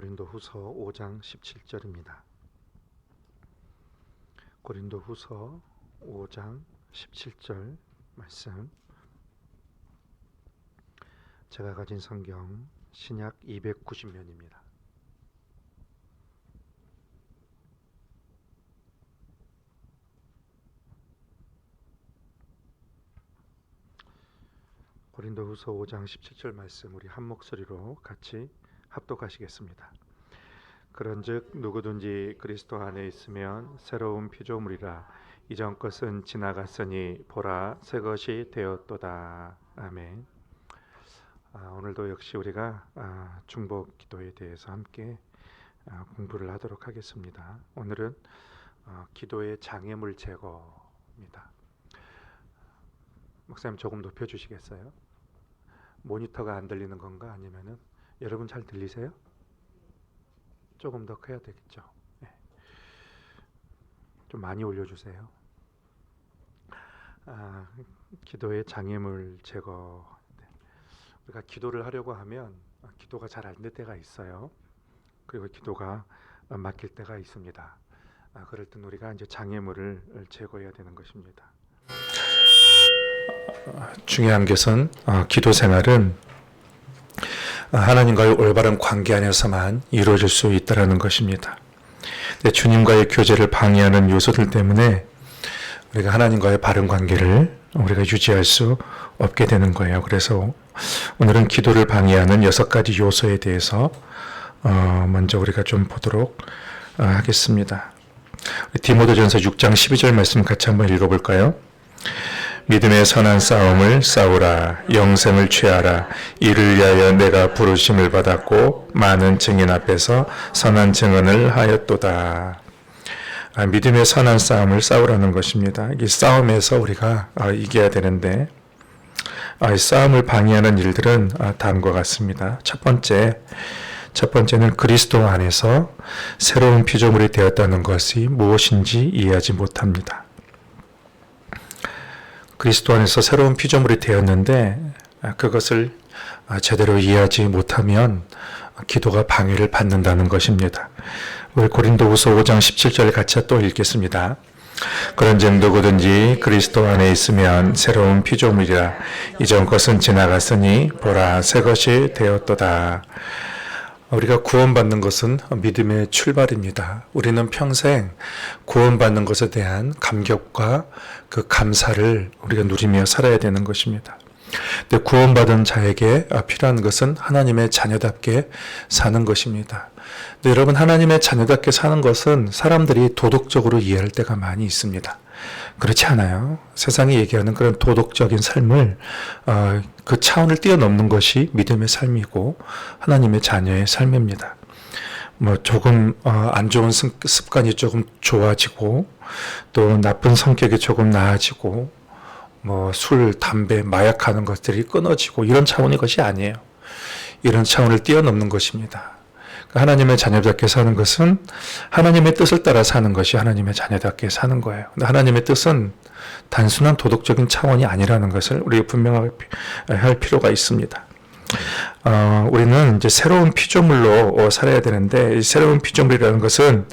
고린도후서 5장 17절입니다. 고린도후서 5장 17절 말씀, 제가 가진 성경 신약 290면입니다. 고린도후서 5장 17절 말씀, 우리 한 목소리로 같이 합독하시겠습니다. 그런즉 누구든지 그리스도 안에 있으면 새로운 피조물이라, 이전 것은 지나갔으니 보라 새 것이 되었도다. 아멘. 오늘도 역시 우리가 중복 기도에 대해서 함께 공부를 하도록 하겠습니다. 오늘은 기도의 장애물 제거입니다. 목사님 조금 높여주시겠어요? 모니터가 안 들리는 건가? 아니면은 여러분 잘 들리세요? 조금 더 커야 되겠죠. 네. 좀 많이 올려주세요. 기도의 장애물 제거. 우리가 기도를 하려고 하면 기도가 잘 안 될 때가 있어요. 그리고 기도가 막힐 때가 있습니다. 그럴 땐 우리가 이제 장애물을 제거해야 되는 것입니다. 중요한 것은 기도 생활은 하나님과의 올바른 관계 안에서만 이루어질 수 있다는 것입니다. 주님과의 교제를 방해하는 요소들 때문에 우리가 하나님과의 바른 관계를 우리가 유지할 수 없게 되는 거예요. 그래서 오늘은 기도를 방해하는 6가지 요소에 대해서 먼저 우리가 좀 보도록 하겠습니다. 디모데전서 6장 12절 말씀 같이 한번 읽어볼까요? 믿음의 선한 싸움을 싸우라. 영생을 취하라. 이를 위하여 내가 부르심을 받았고 많은 증인 앞에서 선한 증언을 하였도다. 믿음의 선한 싸움을 싸우라는 것입니다. 이 싸움에서 우리가 이겨야 되는데 이 싸움을 방해하는 일들은 다음과 같습니다. 첫 번째는 그리스도 안에서 새로운 피조물이 되었다는 것이 무엇인지 이해하지 못합니다. 그리스도 안에서 새로운 피조물이 되었는데 그것을 제대로 이해하지 못하면 기도가 방해를 받는다는 것입니다. 우리 고린도후서 5장 17절 같이 또 읽겠습니다. 그런즉 누구든지 그리스도 안에 있으면 새로운 피조물이라, 이전 것은 지나갔으니 보라 새 것이 되었도다. 우리가 구원받는 것은 믿음의 출발입니다. 우리는 평생 구원받는 것에 대한 감격과 그 감사를 우리가 누리며 살아야 되는 것입니다. 근데 구원받은 자에게 필요한 것은 하나님의 자녀답게 사는 것입니다. 근데 여러분, 하나님의 자녀답게 사는 것은 사람들이 도덕적으로 이해할 때가 많이 있습니다. 그렇지 않아요. 세상이 얘기하는 그런 도덕적인 삶을 그 차원을 뛰어넘는 것이 믿음의 삶이고 하나님의 자녀의 삶입니다. 조금 안 좋은 습관이 조금 좋아지고 또 나쁜 성격이 조금 나아지고 술, 담배, 마약하는 것들이 끊어지고 이런 차원의 것이 아니에요. 이런 차원을 뛰어넘는 것입니다. 하나님의 자녀답게 사는 것은 하나님의 뜻을 따라 사는 것이 하나님의 자녀답게 사는 거예요. 근데 하나님의 뜻은 단순한 도덕적인 차원이 아니라는 것을 우리가 분명하게 할 필요가 있습니다. 우리는 이제 새로운 피조물로 살아야 되는데, 이 새로운 피조물이라는 것은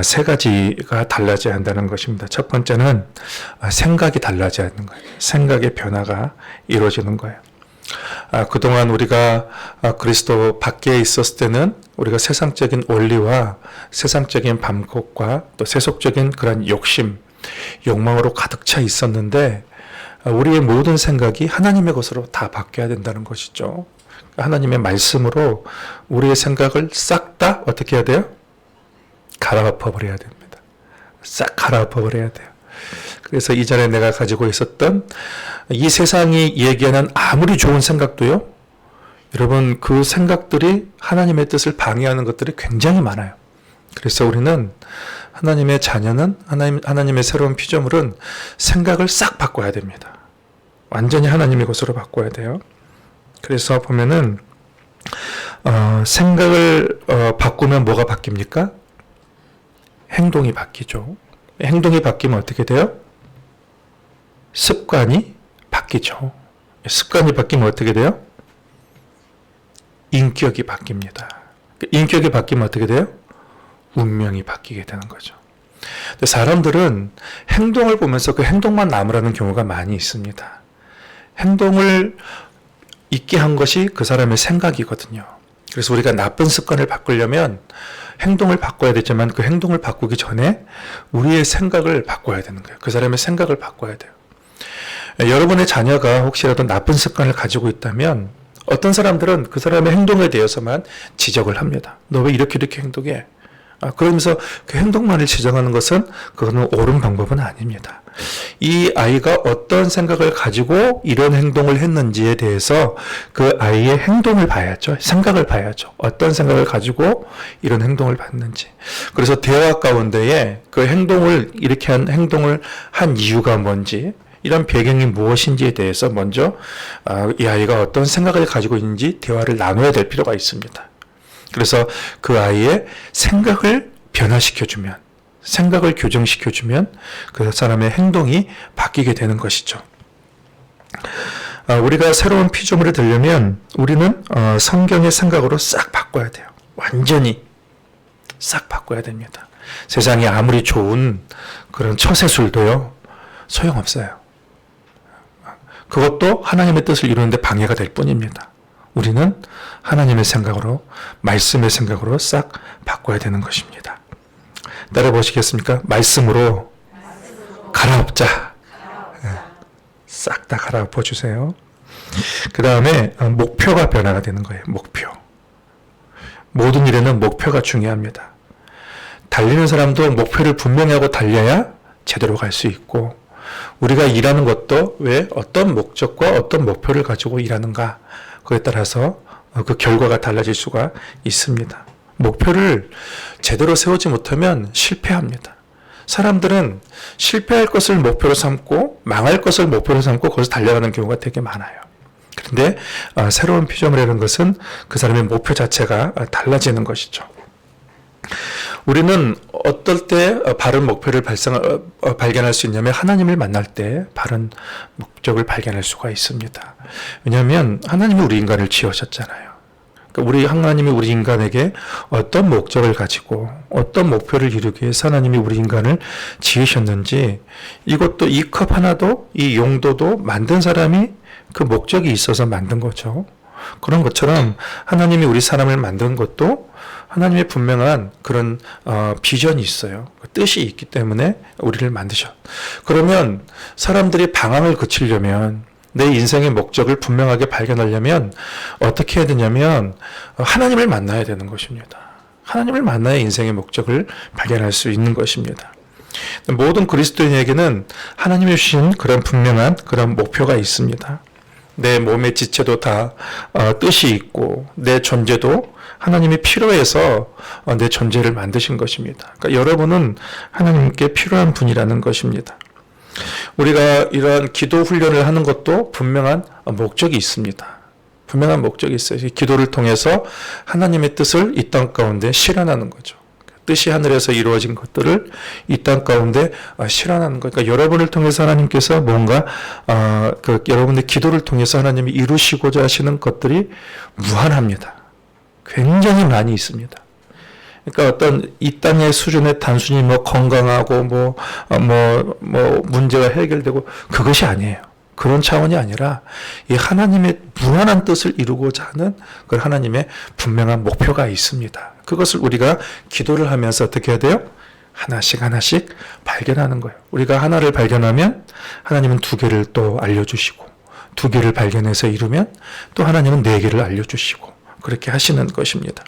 세 가지가 달라져야 한다는 것입니다. 첫 번째는 생각이 달라져야 하는 거예요. 생각의 변화가 이루어지는 거예요. 그동안 우리가 그리스도 밖에 있었을 때는 우리가 세상적인 원리와 세상적인 방법과 또 세속적인 그런 욕망으로 가득 차 있었는데, 우리의 모든 생각이 하나님의 것으로 다 바뀌어야 된다는 것이죠. 하나님의 말씀으로 우리의 생각을 싹 다 어떻게 해야 돼요? 갈아엎어 버려야 됩니다. 싹 갈아엎어 버려야 돼요. 그래서 이전에 내가 가지고 있었던 이 세상이 얘기하는 아무리 좋은 생각도요, 여러분, 그 생각들이 하나님의 뜻을 방해하는 것들이 굉장히 많아요. 그래서 우리는 하나님의 자녀는, 하나님의 새로운 피조물은 생각을 싹 바꿔야 됩니다. 완전히 하나님의 것으로 바꿔야 돼요. 그래서 보면은 생각을 바꾸면 뭐가 바뀝니까? 행동이 바뀌죠. 행동이 바뀌면 어떻게 돼요? 습관이 바뀌죠. 습관이 바뀌면 어떻게 돼요? 인격이 바뀝니다. 인격이 바뀌면 어떻게 돼요? 운명이 바뀌게 되는 거죠. 근데 사람들은 행동을 보면서 그 행동만 나무라는 경우가 많이 있습니다. 행동을 있게 한 것이 그 사람의 생각이거든요. 그래서 우리가 나쁜 습관을 바꾸려면 행동을 바꿔야 되지만 그 행동을 바꾸기 전에 우리의 생각을 바꿔야 되는 거예요. 그 사람의 생각을 바꿔야 돼요. 여러분의 자녀가 혹시라도 나쁜 습관을 가지고 있다면 어떤 사람들은 그 사람의 행동에 대해서만 지적을 합니다. 너 왜 이렇게 행동해? 그러면서 그 행동만을 지적하는 것은 그거는 옳은 방법은 아닙니다. 이 아이가 어떤 생각을 가지고 이런 행동을 했는지에 대해서 그 아이의 행동을 봐야죠. 생각을 봐야죠. 어떤 생각을 가지고 이런 행동을 봤는지. 그래서 대화 가운데에 그 행동을 이렇게 한 행동을 한 이유가 뭔지, 이런 배경이 무엇인지에 대해서 먼저 이 아이가 어떤 생각을 가지고 있는지 대화를 나눠야 될 필요가 있습니다. 그래서 그 아이의 생각을 변화시켜주면, 생각을 교정시켜주면 그 사람의 행동이 바뀌게 되는 것이죠. 우리가 새로운 피조물이 되려면 우리는 성경의 생각으로 싹 바꿔야 돼요. 완전히 싹 바꿔야 됩니다. 세상이 아무리 좋은 그런 처세술도요, 소용없어요. 그것도 하나님의 뜻을 이루는데 방해가 될 뿐입니다. 우리는 하나님의 생각으로, 말씀의 생각으로 싹 바꿔야 되는 것입니다. 따라 보시겠습니까? 말씀으로 갈아엎자. 싹 다 갈아엎어 주세요. 그 다음에 목표가 변화가 되는 거예요. 목표. 모든 일에는 목표가 중요합니다. 달리는 사람도 목표를 분명히 하고 달려야 제대로 갈 수 있고, 우리가 일하는 것도 왜 어떤 목적과 어떤 목표를 가지고 일하는가, 그에 따라서 그 결과가 달라질 수가 있습니다. 목표를 제대로 세우지 못하면 실패합니다. 사람들은 실패할 것을 목표로 삼고 망할 것을 목표로 삼고 거기서 달려가는 경우가 되게 많아요. 그런데 새로운 피조물이라는 것은 그 사람의 목표 자체가 달라지는 것이죠. 우리는 어떨 때 바른 목표를 발견할 수 있냐면 하나님을 만날 때 바른 목적을 발견할 수가 있습니다. 왜냐하면 하나님이 우리 인간을 지으셨잖아요. 우리 하나님이 우리 인간에게 어떤 목적을 가지고 어떤 목표를 이루기 위해서 하나님이 우리 인간을 지으셨는지, 이것도 이 컵 하나도 이 용도도 만든 사람이 그 목적이 있어서 만든 거죠. 그런 것처럼 하나님이 우리 사람을 만든 것도 하나님의 분명한 그런 비전이 있어요. 뜻이 있기 때문에 우리를 만드셨. 그러면 사람들이 방황을 그치려면, 내 인생의 목적을 분명하게 발견하려면 어떻게 해야 되냐면 하나님을 만나야 되는 것입니다. 하나님을 만나야 인생의 목적을 발견할 수 있는 것입니다. 모든 그리스도인에게는 하나님이 주신 그런 분명한 그런 목표가 있습니다. 내 몸의 지체도 다 뜻이 있고, 내 존재도 하나님이 필요해서 내 존재를 만드신 것입니다. 그러니까 여러분은 하나님께 필요한 분이라는 것입니다. 우리가 이러한 기도 훈련을 하는 것도 분명한 목적이 있습니다. 분명한 목적이 있어요. 기도를 통해서 하나님의 뜻을 이 땅 가운데 실현하는 거죠. 뜻이 하늘에서 이루어진 것들을 이 땅 가운데 실현하는 것. 그러니까 여러분을 통해서 하나님께서 뭔가 여러분의 기도를 통해서 하나님이 이루시고자 하시는 것들이 무한합니다. 굉장히 많이 있습니다. 그러니까 어떤 이 땅의 수준에 단순히 건강하고 문제가 해결되고 그것이 아니에요. 그런 차원이 아니라 이 하나님의 무한한 뜻을 이루고자 하는 그 하나님의 분명한 목표가 있습니다. 그것을 우리가 기도를 하면서 어떻게 해야 돼요? 하나씩 하나씩 발견하는 거예요. 우리가 하나를 발견하면 하나님은 두 개를 또 알려주시고, 두 개를 발견해서 이루면 또 하나님은 네 개를 알려주시고, 그렇게 하시는 것입니다.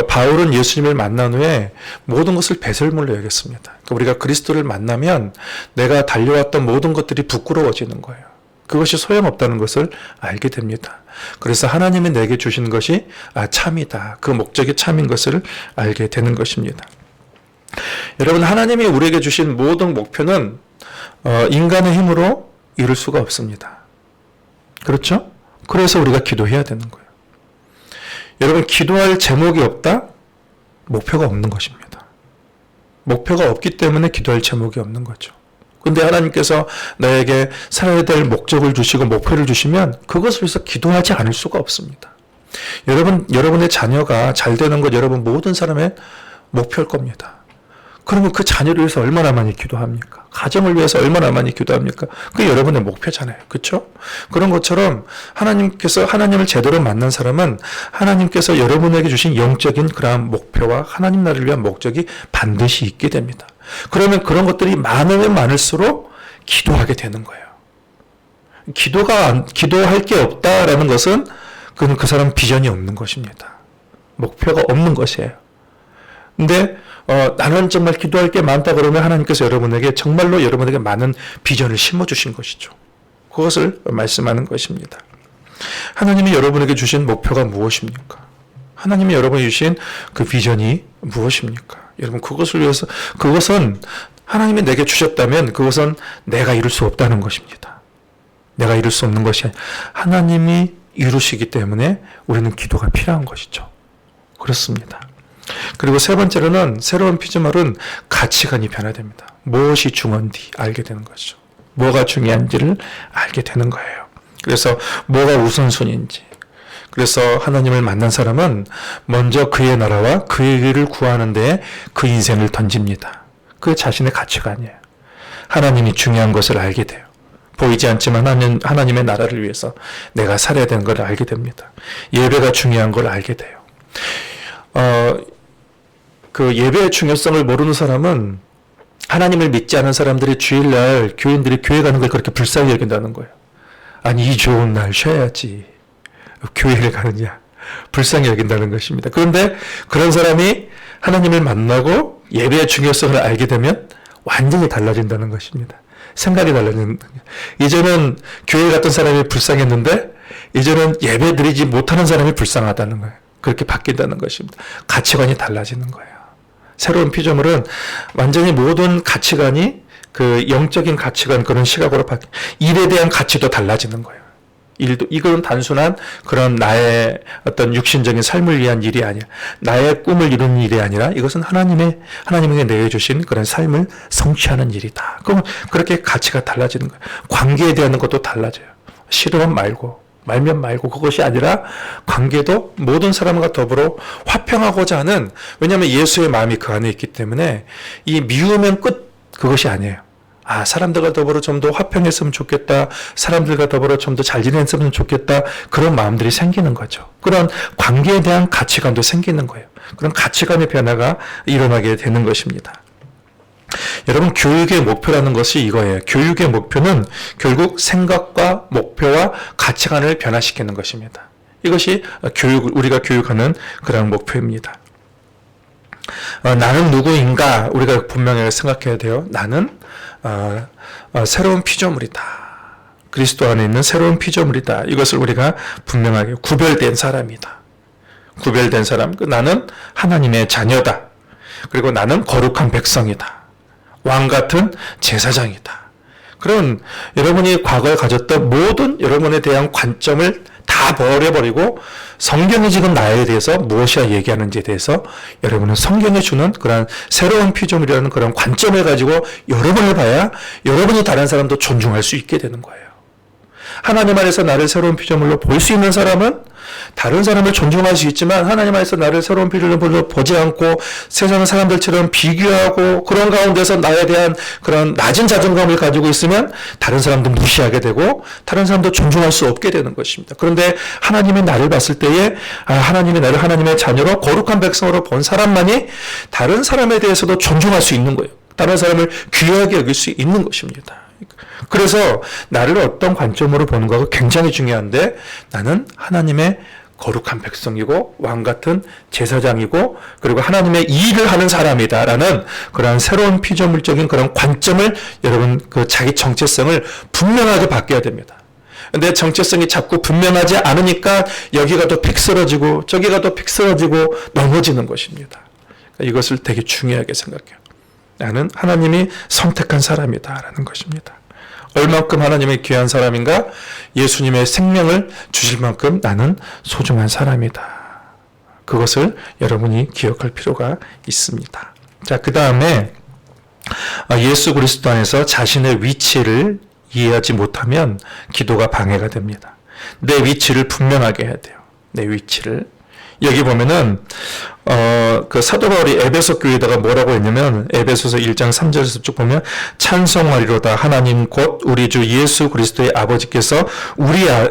바울은 예수님을 만난 후에 모든 것을 배설물로 여겼습니다. 그러니까 우리가 그리스도를 만나면 내가 달려왔던 모든 것들이 부끄러워지는 거예요. 그것이 소용없다는 것을 알게 됩니다. 그래서 하나님이 내게 주신 것이 참이다. 그 목적이 참인 것을 알게 되는 것입니다. 여러분, 하나님이 우리에게 주신 모든 목표는 인간의 힘으로 이룰 수가 없습니다. 그렇죠? 그래서 우리가 기도해야 되는 거예요. 여러분, 기도할 제목이 없다? 목표가 없는 것입니다. 목표가 없기 때문에 기도할 제목이 없는 거죠. 근데 하나님께서 나에게 살아야 될 목적을 주시고 목표를 주시면 그것을 위해서 기도하지 않을 수가 없습니다. 여러분의 자녀가 잘 되는 것 여러분 모든 사람의 목표일 겁니다. 그러면 그 자녀를 위해서 얼마나 많이 기도합니까? 가정을 위해서 얼마나 많이 기도합니까? 그게 여러분의 목표잖아요. 그렇죠? 그런 것처럼 하나님을 제대로 만난 사람은 하나님께서 여러분에게 주신 영적인 그러한 목표와 하나님 나라를 위한 목적이 반드시 있게 됩니다. 그러면 그런 것들이 많으면 많을수록 기도하게 되는 거예요. 기도할 게 없다라는 것은 그건 그 사람 비전이 없는 것입니다. 목표가 없는 것이에요. 근데 나는 정말 기도할 게 많다 그러면 하나님께서 정말로 여러분에게 많은 비전을 심어주신 것이죠. 그것을 말씀하는 것입니다. 하나님이 여러분에게 주신 목표가 무엇입니까? 하나님이 여러분에게 주신 그 비전이 무엇입니까? 여러분 그것은 하나님이 내게 주셨다면 그것은 내가 이룰 수 없다는 것입니다. 내가 이룰 수 없는 것이 아니라 하나님이 이루시기 때문에 우리는 기도가 필요한 것이죠. 그렇습니다. 그리고 세 번째로는 새로운 피조물은 가치관이 변화됩니다. 무엇이 중요한지 알게 되는 것이죠. 뭐가 중요한지를 알게 되는 거예요. 그래서 뭐가 우선순위인지. 그래서 하나님을 만난 사람은 먼저 그의 나라와 그의 일을 구하는 데에 그 인생을 던집니다. 그 자신의 가치관이에요. 하나님이 중요한 것을 알게 돼요. 보이지 않지만 하나님의 나라를 위해서 내가 살아야 되는 걸 알게 됩니다. 예배가 중요한 걸 알게 돼요. 그 예배의 중요성을 모르는 사람은 하나님을 믿지 않은 사람들이 주일날 교인들이 교회 가는 걸 그렇게 불쌍히 여긴다는 거예요. 아니 이 좋은 날 쉬어야지 교회를 가느냐 불쌍히 여긴다는 것입니다. 그런데 그런 사람이 하나님을 만나고 예배의 중요성을 알게 되면 완전히 달라진다는 것입니다. 생각이 달라지는 거예요. 이제는 교회 갔던 사람이 불쌍했는데 이제는 예배 드리지 못하는 사람이 불쌍하다는 거예요. 그렇게 바뀐다는 것입니다. 가치관이 달라지는 거예요. 새로운 피조물은 완전히 모든 가치관이 그 영적인 가치관 그런 시각으로 일에 대한 가치도 달라지는 거예요. 이건 단순한 그런 나의 어떤 육신적인 삶을 위한 일이 아니야. 나의 꿈을 이루는 일이 아니라 이것은 하나님에게 내어주신 그런 삶을 성취하는 일이다. 그럼 그렇게 가치가 달라지는 거예요. 관계에 대한 것도 달라져요. 싫으면 말면 말고 그것이 아니라 관계도 모든 사람과 더불어 화평하고자 하는 왜냐하면 예수의 마음이 그 안에 있기 때문에 이 미우면 끝 그것이 아니에요. 사람들과 더불어 좀 더 화평했으면 좋겠다. 사람들과 더불어 좀 더 잘 지냈으면 좋겠다. 그런 마음들이 생기는 거죠. 그런 관계에 대한 가치관도 생기는 거예요. 그런 가치관의 변화가 일어나게 되는 것입니다. 여러분 교육의 목표라는 것이 이거예요. 교육의 목표는 결국 생각과 목표와 가치관을 변화시키는 것입니다. 이것이 우리가 교육하는 그런 목표입니다. 나는 누구인가 우리가 분명히 생각해야 돼요. 나는 새로운 피조물이다. 그리스도 안에 있는 새로운 피조물이다. 이것을 우리가 분명하게 구별된 사람이다. 구별된 사람. 나는 하나님의 자녀다. 그리고 나는 거룩한 백성이다. 왕 같은 제사장이다. 그런 여러분이 과거에 가졌던 모든 여러분에 대한 관점을 다 버려버리고 성경이 지금 나에 대해서 무엇이야 얘기하는지에 대해서 여러분은 성경이 주는 그런 새로운 피조물이라는 그런 관점을 가지고 여러분을 봐야 여러분이 다른 사람도 존중할 수 있게 되는 거예요. 하나님 안에서 나를 새로운 피조물로 볼 수 있는 사람은 다른 사람을 존중할 수 있지만 하나님 안에서 나를 새로운 피조물로 보지 않고 세상 사람들처럼 비교하고 그런 가운데서 나에 대한 그런 낮은 자존감을 가지고 있으면 다른 사람도 무시하게 되고 다른 사람도 존중할 수 없게 되는 것입니다. 그런데 하나님이 나를 봤을 때에 하나님이 나를 하나님의 자녀로 거룩한 백성으로 본 사람만이 다른 사람에 대해서도 존중할 수 있는 거예요. 다른 사람을 귀하게 여길 수 있는 것입니다. 그래서 나를 어떤 관점으로 보는 거가 굉장히 중요한데 나는 하나님의 거룩한 백성이고 왕 같은 제사장이고 그리고 하나님의 일을 하는 사람이다라는 그런 새로운 피조물적인 그런 관점을 여러분 그 자기 정체성을 분명하게 바뀌어야 됩니다. 근데 정체성이 자꾸 분명하지 않으니까 여기가 더 픽 쓰러지고 저기가 더 픽 쓰러지고 넘어지는 것입니다. 이것을 되게 중요하게 생각해요. 나는 하나님이 선택한 사람이다라는 것입니다. 얼만큼 하나님의 귀한 사람인가? 예수님의 생명을 주실 만큼 나는 소중한 사람이다. 그것을 여러분이 기억할 필요가 있습니다. 자, 그 다음에 예수 그리스도 안에서 자신의 위치를 이해하지 못하면 기도가 방해가 됩니다. 내 위치를 분명하게 해야 돼요. 내 위치를. 여기 보면은 그 사도 바울이 에베소 교회에다가 뭐라고 했냐면 에베소서 1장 3절에서 쭉 보면 찬송하리로다 하나님 곧 우리 주 예수 그리스도의 아버지께서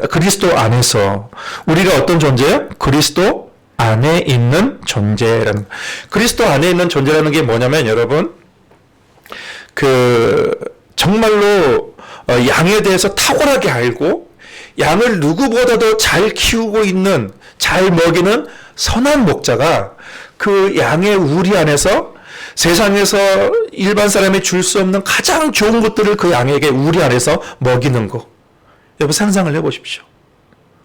그리스도 안에서 우리가 어떤 존재예요? 그리스도 안에 있는 존재라는, 그리스도 안에 있는 존재라는 게 뭐냐면 여러분, 정말로 양에 대해서 탁월하게 알고 양을 누구보다도 잘 키우고 있는, 잘 먹이는 선한 목자가 그 양의 우리 안에서 세상에서 일반 사람이 줄 수 없는 가장 좋은 것들을 그 양에게 우리 안에서 먹이는 거. 여러분 상상을 해보십시오.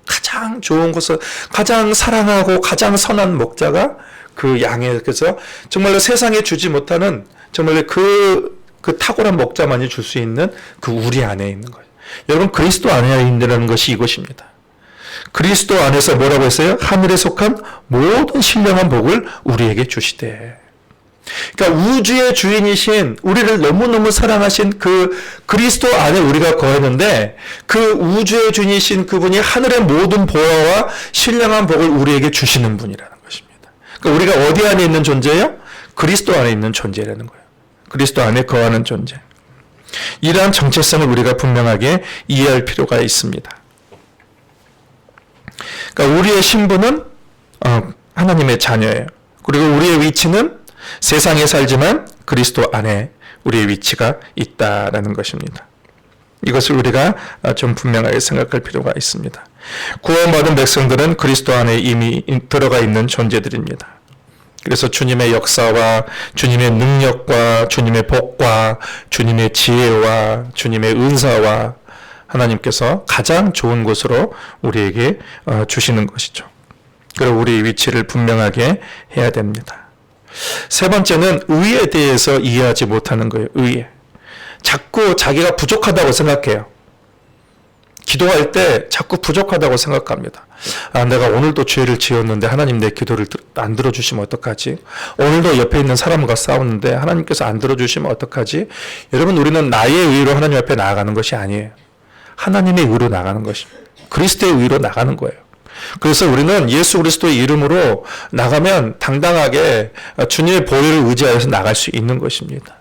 가장 좋은 것을, 가장 사랑하고 가장 선한 목자가 그 양에게서 정말로 세상에 주지 못하는 정말로 그 탁월한 목자만이 줄 수 있는 그 우리 안에 있는 거예요. 여러분 그리스도 안에 있는 것이 이것입니다. 그리스도 안에서 뭐라고 했어요? 하늘에 속한 모든 신령한 복을 우리에게 주시되. 그러니까 우주의 주인이신, 우리를 너무너무 사랑하신 그 그리스도 안에 우리가 거하는데, 그 우주의 주인이신 그분이 하늘의 모든 보화와 신령한 복을 우리에게 주시는 분이라는 것입니다. 그러니까 우리가 어디 안에 있는 존재예요? 그리스도 안에 있는 존재라는 거예요. 그리스도 안에 거하는 존재. 이러한 정체성을 우리가 분명하게 이해할 필요가 있습니다. 그러니까 우리의 신분은 하나님의 자녀예요. 그리고 우리의 위치는 세상에 살지만 그리스도 안에 우리의 위치가 있다라는 것입니다. 이것을 우리가 좀 분명하게 생각할 필요가 있습니다. 구원받은 백성들은 그리스도 안에 이미 들어가 있는 존재들입니다. 그래서 주님의 역사와 주님의 능력과 주님의 복과 주님의 지혜와 주님의 은사와 하나님께서 가장 좋은 것으로 우리에게 주시는 것이죠. 그리고 우리의 위치를 분명하게 해야 됩니다. 세 번째는 의에 대해서 이해하지 못하는 거예요. 의에. 자꾸 자기가 부족하다고 생각해요. 기도할 때 자꾸 부족하다고 생각합니다. 내가 오늘도 죄를 지었는데 하나님 내 기도를 안 들어주시면 어떡하지? 오늘도 옆에 있는 사람과 싸웠는데 하나님께서 안 들어주시면 어떡하지? 여러분, 우리는 나의 의로 하나님 앞에 나아가는 것이 아니에요. 하나님의 의로 나가는 것입니다. 그리스도의 의로 나가는 거예요. 그래서 우리는 예수 그리스도의 이름으로 나가면 당당하게 주님의 보혈을 의지하여서 나갈 수 있는 것입니다.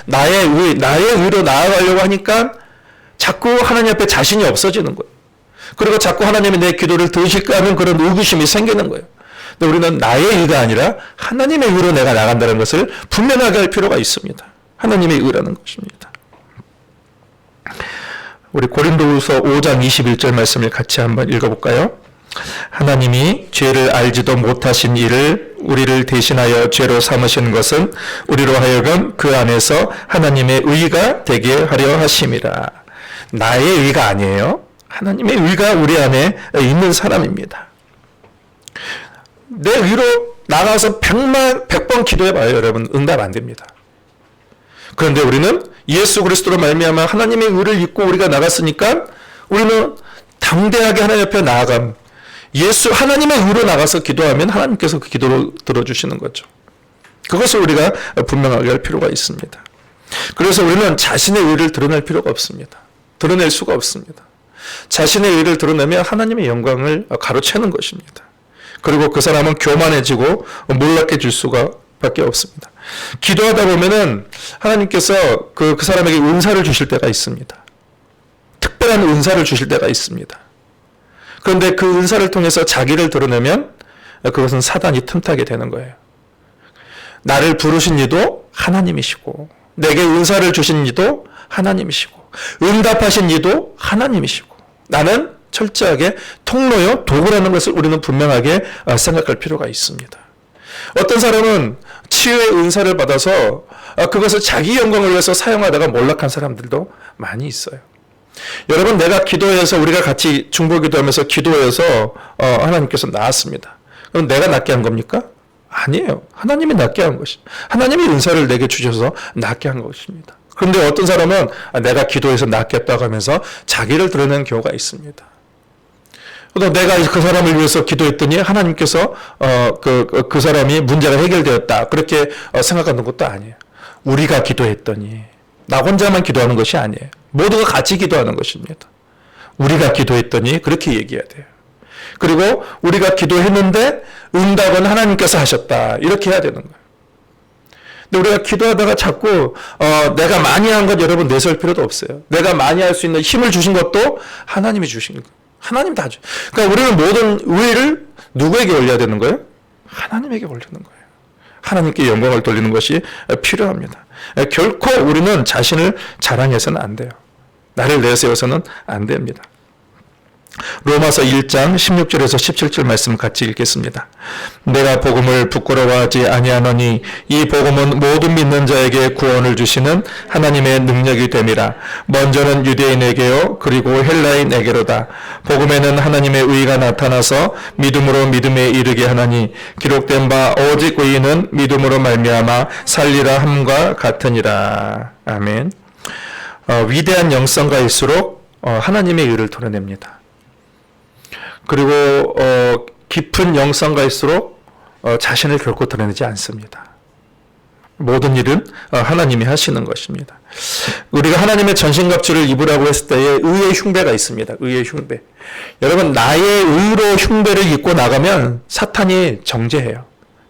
나의 의로 나아가려고 하니까 자꾸 하나님 앞에 자신이 없어지는 거예요. 그리고 자꾸 하나님이 내 기도를 들으실까 하는 그런 의구심이 생기는 거예요. 근데 우리는 나의 의가 아니라 하나님의 의로 내가 나간다는 것을 분명하게 할 필요가 있습니다. 하나님의 의라는 것입니다. 우리 고린도후서 5장 21절 말씀을 같이 한번 읽어볼까요? 하나님이 죄를 알지도 못하신 이를 우리를 대신하여 죄로 삼으신 것은 우리로 하여금 그 안에서 하나님의 의가 되게 하려 하심이라. 나의 의가 아니에요. 하나님의 의가 우리 안에 있는 사람입니다. 내 의로 나가서 100번 기도해봐요. 여러분, 응답 안 됩니다. 그런데 우리는 예수 그리스도로 말미암아 하나님의 의를 입고 우리가 나갔으니까 우리는 당대하게 하나님 옆에 나아감, 하나님의 의로 나가서 기도하면 하나님께서 그 기도를 들어주시는 거죠. 그것을 우리가 분명하게 할 필요가 있습니다. 그래서 우리는 자신의 의를 드러낼 필요가 없습니다. 드러낼 수가 없습니다. 자신의 의를 드러내면 하나님의 영광을 가로채는 것입니다. 그리고 그 사람은 교만해지고 몰락해질 수가 밖에 없습니다. 기도하다 보면은 하나님께서 그 사람에게 은사를 주실 때가 있습니다. 특별한 은사를 주실 때가 있습니다. 그런데 그 은사를 통해서 자기를 드러내면 그것은 사단이 틈타게 되는 거예요. 나를 부르신 이도 하나님이시고, 내게 은사를 주신 이도 하나님이시고, 응답하신 이도 하나님이시고, 나는 철저하게 통로요, 도구라는 것을 우리는 분명하게 생각할 필요가 있습니다. 어떤 사람은 치유의 은사를 받아서 그것을 자기 영광을 위해서 사용하다가 몰락한 사람들도 많이 있어요. 여러분, 내가 기도해서 우리가 같이 중보기도하면서 기도해서 하나님께서 나았습니다. 그럼 내가 낫게 한 겁니까? 아니에요. 하나님이 낫게 한 것입니다. 하나님이 은사를 내게 주셔서 낫게 한 것입니다. 그런데 어떤 사람은 내가 기도해서 낫겠다고 하면서 자기를 드러내는 경우가 있습니다. 또 내가 그 사람을 위해서 기도했더니 하나님께서 그 사람이 문제가 해결되었다, 그렇게 생각하는 것도 아니에요. 우리가 기도했더니, 나 혼자만 기도하는 것이 아니에요. 모두가 같이 기도하는 것입니다. 우리가 기도했더니 그렇게 얘기해야 돼요. 그리고 우리가 기도했는데 응답은 하나님께서 하셨다. 이렇게 해야 되는 거예요. 근데 우리가 기도하다가 자꾸 내가 많이 한 것 여러분 내세울 필요도 없어요. 내가 많이 할 수 있는 힘을 주신 것도 하나님이 주신 거예요. 하나님 다 주. 그러니까 우리는 모든 의의를 누구에게 올려야 되는 거예요? 하나님에게 올리는 거예요. 하나님께 영광을 돌리는 것이 필요합니다. 결코 우리는 자신을 자랑해서는 안 돼요. 나를 내세워서는 안 됩니다. 로마서 1장 16절에서 17절 말씀 같이 읽겠습니다. 내가 복음을 부끄러워하지 아니하노니 이 복음은 모든 믿는 자에게 구원을 주시는 하나님의 능력이 됨이라. 먼저는 유대인에게요 그리고 헬라인에게로다. 복음에는 하나님의 의가 나타나서 믿음으로 믿음에 이르게 하나니 기록된 바 오직 의인은 믿음으로 말미암아 살리라 함과 같으니라. 아멘. 위대한 영성가일수록 하나님의 의를 드러냅니다. 그리고 깊은 영성가일수록 자신을 결코 드러내지 않습니다. 모든 일은 하나님이 하시는 것입니다. 우리가 하나님의 전신갑주를 입으라고 했을 때에 의의 흉배가 있습니다. 의의 흉배. 여러분 나의 의로 흉배를 입고 나가면 사탄이 정죄해요.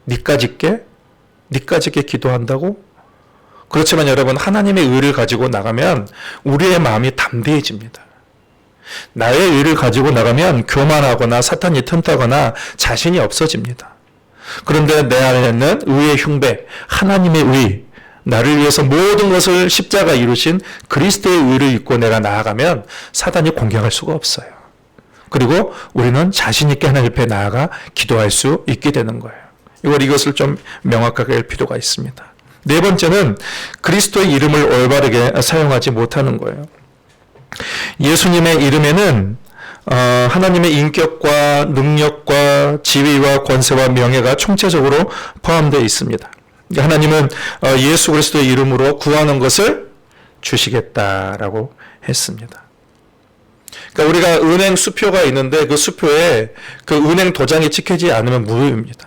니까짓 게 기도한다고? 그렇지만 여러분 하나님의 의를 가지고 나가면 우리의 마음이 담대해집니다. 나의 의를 가지고 나가면 교만하거나 사탄이 틈타거나 자신이 없어집니다. 그런데 내 안에는 의의 흉배, 하나님의 의, 나를 위해서 모든 것을 십자가 이루신 그리스도의 의를 입고 내가 나아가면 사탄이 공격할 수가 없어요. 그리고 우리는 자신 있게 하나님 앞에 나아가 기도할 수 있게 되는 거예요. 이것을 좀 명확하게 할 필요가 있습니다. 네 번째는 그리스도의 이름을 올바르게 사용하지 못하는 거예요. 예수님의 이름에는 하나님의 인격과 능력과 지위와 권세와 명예가 총체적으로 포함되어 있습니다. 하나님은 예수 그리스도의 이름으로 구하는 것을 주시겠다라고 했습니다. 그러니까 우리가 은행 수표가 있는데 그 수표에 그 은행 도장이 찍히지 않으면 무효입니다.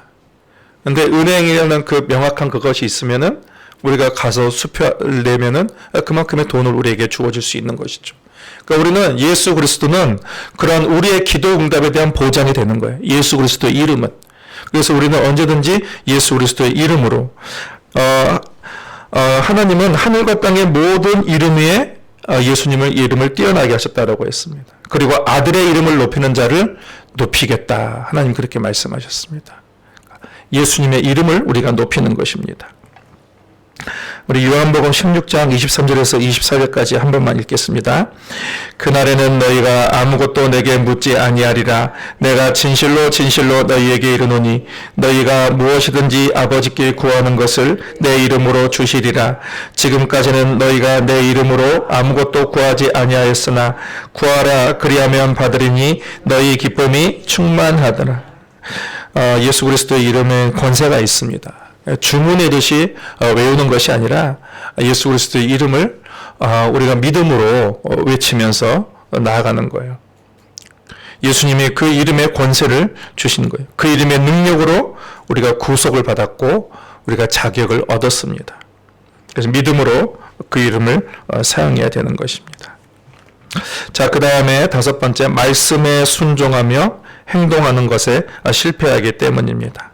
그런데 은행이라는 그 명확한 그것이 있으면은 우리가 가서 수표를 내면은 그만큼의 돈을 우리에게 주어질 수 있는 것이죠. 그러니까 우리는 예수 그리스도는 그런 우리의 기도 응답에 대한 보장이 되는 거예요. 예수 그리스도의 이름은. 그래서 우리는 언제든지 예수 그리스도의 이름으로 하나님은 하늘과 땅의 모든 이름 위에 예수님의 이름을 뛰어나게 하셨다라고 했습니다. 그리고 아들의 이름을 높이는 자를 높이겠다. 하나님 그렇게 말씀하셨습니다. 예수님의 이름을 우리가 높이는 것입니다. 우리 요한복음 16장 23절에서 24절까지 한 번만 읽겠습니다. 그날에는 너희가 아무것도 내게 묻지 아니하리라. 내가 진실로 진실로 너희에게 이르노니 너희가 무엇이든지 아버지께 구하는 것을 내 이름으로 주시리라. 지금까지는 너희가 내 이름으로 아무것도 구하지 아니하였으나 구하라 그리하면 받으리니 너희 기쁨이 충만하더라. 예수 그리스도의 이름에 권세가 있습니다. 주문이듯이 외우는 것이 아니라 예수 그리스도의 이름을 우리가 믿음으로 외치면서 나아가는 거예요. 예수님이 그 이름의 권세를 주신 거예요. 그 이름의 능력으로 우리가 구속을 받았고 우리가 자격을 얻었습니다. 그래서 믿음으로 그 이름을 사용해야 되는 것입니다. 자, 그 다음에 다섯 번째, 말씀에 순종하며 행동하는 것에 실패하기 때문입니다.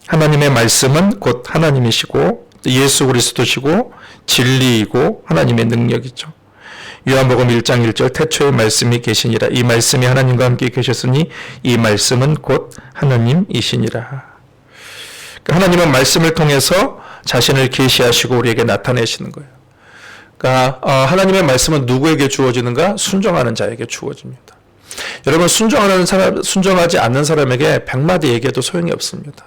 하나님의 말씀은 곧 하나님이시고 예수 그리스도시고 진리이고 하나님의 능력이죠. 요한복음 1장 1절 태초에 말씀이 계시니라. 이 말씀이 하나님과 함께 계셨으니 이 말씀은 곧 하나님이시니라. 하나님은 말씀을 통해서 자신을 계시하시고 우리에게 나타내시는 거예요. 그러니까 하나님의 말씀은 누구에게 주어지는가? 순종하는 자에게 주어집니다. 여러분 순종하지 않는 사람에게 100마디 얘기해도 소용이 없습니다.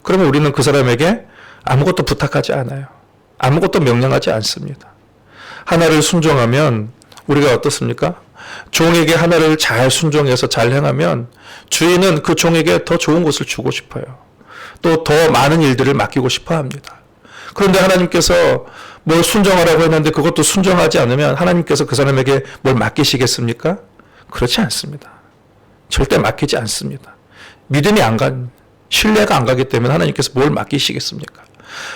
그러면 우리는 그 사람에게 아무것도 부탁하지 않아요. 아무것도 명령하지 않습니다. 하나를 순종하면 우리가 어떻습니까? 종에게 하나를 잘 순종해서 잘 행하면 주인은 그 종에게 더 좋은 것을 주고 싶어요. 또 더 많은 일들을 맡기고 싶어 합니다. 그런데 하나님께서 뭘 순종하라고 했는데 그것도 순종하지 않으면 하나님께서 그 사람에게 뭘 맡기시겠습니까? 그렇지 않습니다. 절대 맡기지 않습니다. 믿음이 안 간, 신뢰가 안 가기 때문에 하나님께서 뭘 맡기시겠습니까?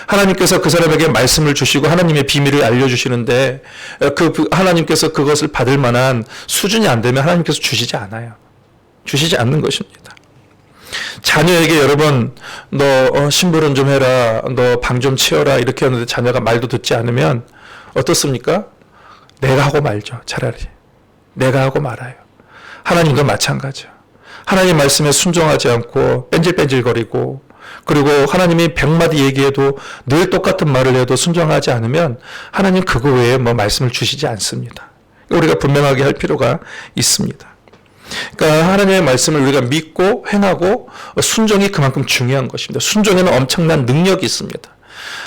하나님께서 그 사람에게 말씀을 주시고 하나님의 비밀을 알려주시는데 하나님께서 그것을 받을 만한 수준이 안 되면 하나님께서 주시지 않아요. 주시지 않는 것입니다. 자녀에게 여러 번 너 심부름 좀 해라, 너 방 좀 치워라 이렇게 하는데 자녀가 말도 듣지 않으면 어떻습니까? 내가 하고 말죠. 차라리 내가 하고 말아요. 하나님도 마찬가지요. 하나님 말씀에 순종하지 않고 뺀질뺀질거리고, 그리고 하나님이 100마디 얘기해도 늘 똑같은 말을 해도 순종하지 않으면 하나님 그거 외에 뭐 말씀을 주시지 않습니다. 우리가 분명하게 할 필요가 있습니다. 그러니까 하나님의 말씀을 우리가 믿고 행하고 순종이 그만큼 중요한 것입니다. 순종에는 엄청난 능력이 있습니다.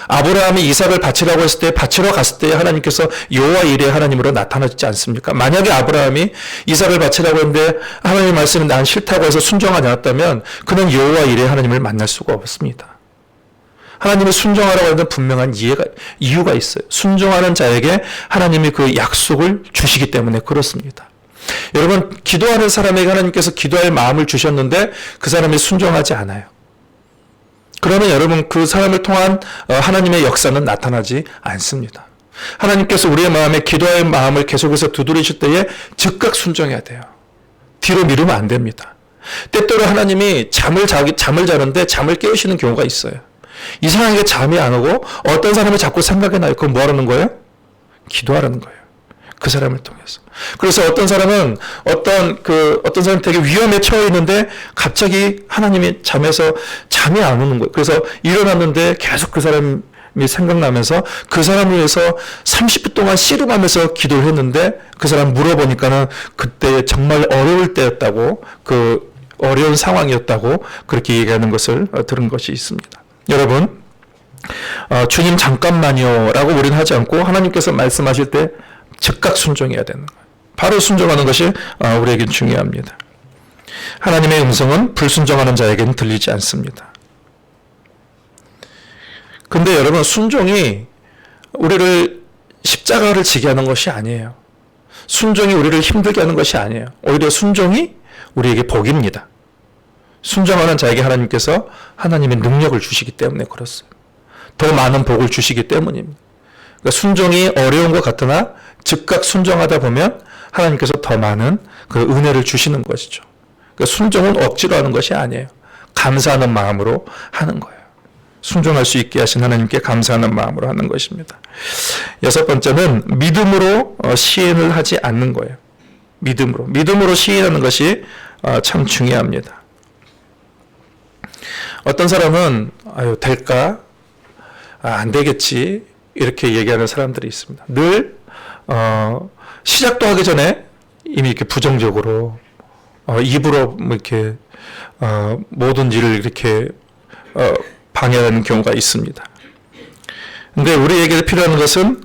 아브라함이 이삭을 바치라고 했을 때, 바치러 갔을 때 하나님께서 여호와 이레 하나님으로 나타나지 않습니까? 만약에 아브라함이 이삭을 바치라고 했는데 하나님의 말씀은 난 싫다고 해서 순종하지 않았다면 그는 여호와 이레 하나님을 만날 수가 없습니다. 하나님을 순종하라고 하는 분명한 이유가 있어요. 순종하는 자에게 하나님이 그 약속을 주시기 때문에 그렇습니다. 여러분, 기도하는 사람에게 하나님께서 기도할 마음을 주셨는데 그 사람이 순종하지 않아요. 그러면 여러분, 그 사람을 통한 하나님의 역사는 나타나지 않습니다. 하나님께서 우리의 마음에 기도할 마음을 계속해서 두드리실 때에 즉각 순종해야 돼요. 뒤로 미루면 안 됩니다. 때때로 하나님이 잠을 자는데 잠을 깨우시는 경우가 있어요. 이상하게 잠이 안 오고 어떤 사람이 자꾸 생각이 나요. 그건 뭐 하라는 거예요? 기도하라는 거예요. 그 사람을 통해서. 그래서 어떤 사람은 어떤 사람 되게 위험에 처해 있는데 갑자기 하나님이 잠에서 잠이 안 오는 거예요. 그래서 일어났는데 계속 그 사람이 생각나면서 그 사람을 위해서 30분 동안 씨름하면서 기도를 했는데 그 사람 물어보니까는 그때 정말 어려울 때였다고, 그 어려운 상황이었다고 그렇게 얘기하는 것을 들은 것이 있습니다. 여러분, 주님 잠깐만요 라고 우리는 하지 않고 하나님께서 말씀하실 때 즉각 순종해야 되는 거예요. 바로 순종하는 것이 우리에게 중요합니다. 하나님의 음성은 불순종하는 자에게는 들리지 않습니다. 근데 여러분, 순종이 우리를 십자가를 지게 하는 것이 아니에요. 순종이 우리를 힘들게 하는 것이 아니에요. 오히려 순종이 우리에게 복입니다. 순종하는 자에게 하나님께서 하나님의 능력을 주시기 때문에 그렇습니다. 더 많은 복을 주시기 때문입니다. 그러니까 순종이 어려운 것 같으나 즉각 순종하다 보면 하나님께서 더 많은 그 은혜를 주시는 것이죠. 그러니까 순종은 억지로 하는 것이 아니에요. 감사하는 마음으로 하는 거예요. 순종할 수 있게 하신 하나님께 감사하는 마음으로 하는 것입니다. 6번째는 믿음으로 시인을 하지 않는 거예요. 믿음으로 시인하는 것이 참 중요합니다. 어떤 사람은 될까? 안 되겠지. 이렇게 얘기하는 사람들이 있습니다. 늘 시작도 하기 전에 이미 이렇게 부정적으로 입으로 이렇게 모든 일을 이렇게 방해하는 경우가 있습니다. 근데 우리에게 필요한 것은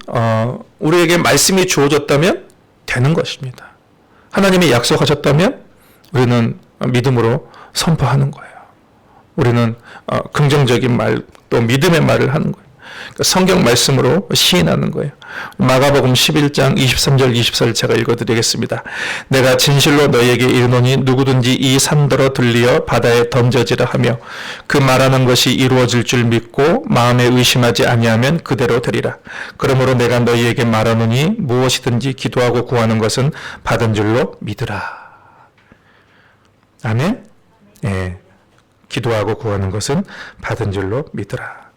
우리에게 말씀이 주어졌다면 되는 것입니다. 하나님이 약속하셨다면 우리는 믿음으로 선포하는 거예요. 우리는 긍정적인 말, 또 믿음의 말을 하는 거예요. 성경 말씀으로 시인하는 거예요. 마가복음 11장 23절 24절 제가 읽어드리겠습니다. 내가 진실로 너희에게 이르노니 누구든지 이 산더러 들리어 바다에 던져지라 하며 그 말하는 것이 이루어질 줄 믿고 마음에 의심하지 아니하면 그대로 되리라. 그러므로 내가 너희에게 말하노니 무엇이든지 기도하고 구하는 것은 받은 줄로 믿으라. 아멘? 예. 기도하고 구하는 것은 받은 줄로 믿으라.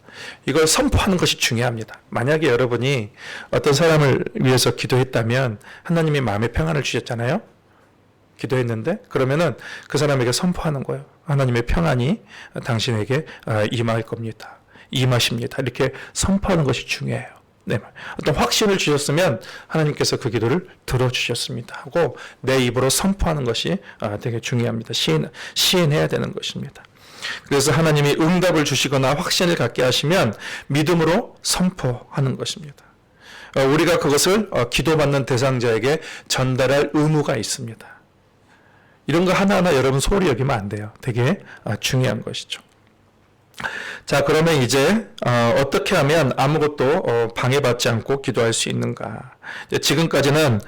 이걸 선포하는 것이 중요합니다. 만약에 여러분이 어떤 사람을 위해서 기도했다면 하나님이 마음의 평안을 주셨잖아요. 기도했는데 그러면은 그 사람에게 선포하는 거예요. 하나님의 평안이 당신에게 임할 겁니다. 임하십니다. 이렇게 선포하는 것이 중요해요. 네. 어떤 확신을 주셨으면 하나님께서 그 기도를 들어주셨습니다 하고 내 입으로 선포하는 것이 되게 중요합니다. 시인해야 되는 것입니다. 그래서 하나님이 응답을 주시거나 확신을 갖게 하시면 믿음으로 선포하는 것입니다. 우리가 그것을 기도받는 대상자에게 전달할 의무가 있습니다. 이런 거 하나하나 여러분 소홀히 여기면 안 돼요. 되게 중요한 것이죠. 자, 그러면 이제 어떻게 하면 아무것도 방해받지 않고 기도할 수 있는가? 지금까지는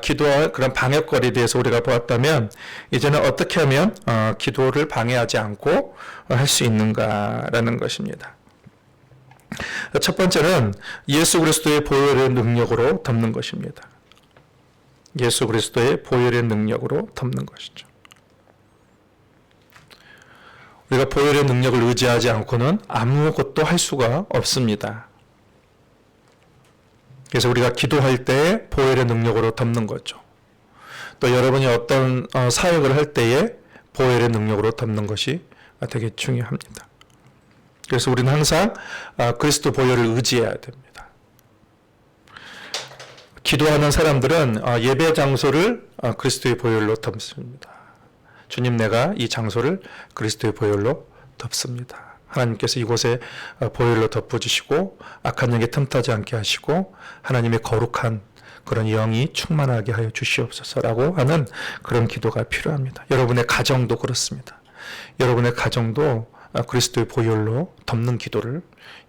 기도할 그런 방해거리에 대해서 우리가 보았다면 이제는 어떻게 하면 기도를 방해하지 않고 할 수 있는가라는 것입니다. 첫 번째는 예수 그리스도의 보혈의 능력으로 덮는 것입니다. 예수 그리스도의 보혈의 능력으로 덮는 것이죠. 우리가 보혈의 능력을 의지하지 않고는 아무것도 할 수가 없습니다. 그래서 우리가 기도할 때 보혈의 능력으로 덮는 거죠. 또 여러분이 어떤 사역을 할 때에 보혈의 능력으로 덮는 것이 되게 중요합니다. 그래서 우리는 항상 그리스도 보혈을 의지해야 됩니다. 기도하는 사람들은 예배 장소를 그리스도의 보혈로 덮습니다. 주님, 내가 이 장소를 그리스도의 보혈로 덮습니다. 하나님께서 이곳에 보혈로 덮어주시고 악한 영에 틈타지 않게 하시고 하나님의 거룩한 그런 영이 충만하게 하여 주시옵소서라고 하는 그런 기도가 필요합니다. 여러분의 가정도 그렇습니다. 여러분의 가정도 그리스도의 보혈로 덮는 기도를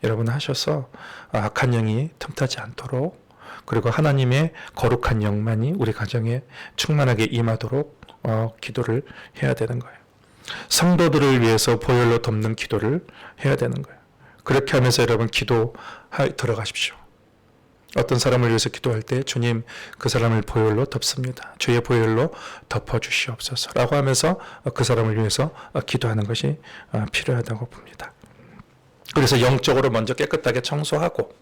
여러분 하셔서 악한 영이 틈타지 않도록, 그리고 하나님의 거룩한 영만이 우리 가정에 충만하게 임하도록 기도를 해야 되는 거예요. 성도들을 위해서 보혈로 덮는 기도를 해야 되는 거예요. 그렇게 하면서 여러분 들어가십시오. 어떤 사람을 위해서 기도할 때 주님, 그 사람을 보혈로 덮습니다. 주의 보혈로 덮어주시옵소서 라고 하면서 그 사람을 위해서 기도하는 것이 필요하다고 봅니다. 그래서 영적으로 먼저 깨끗하게 청소하고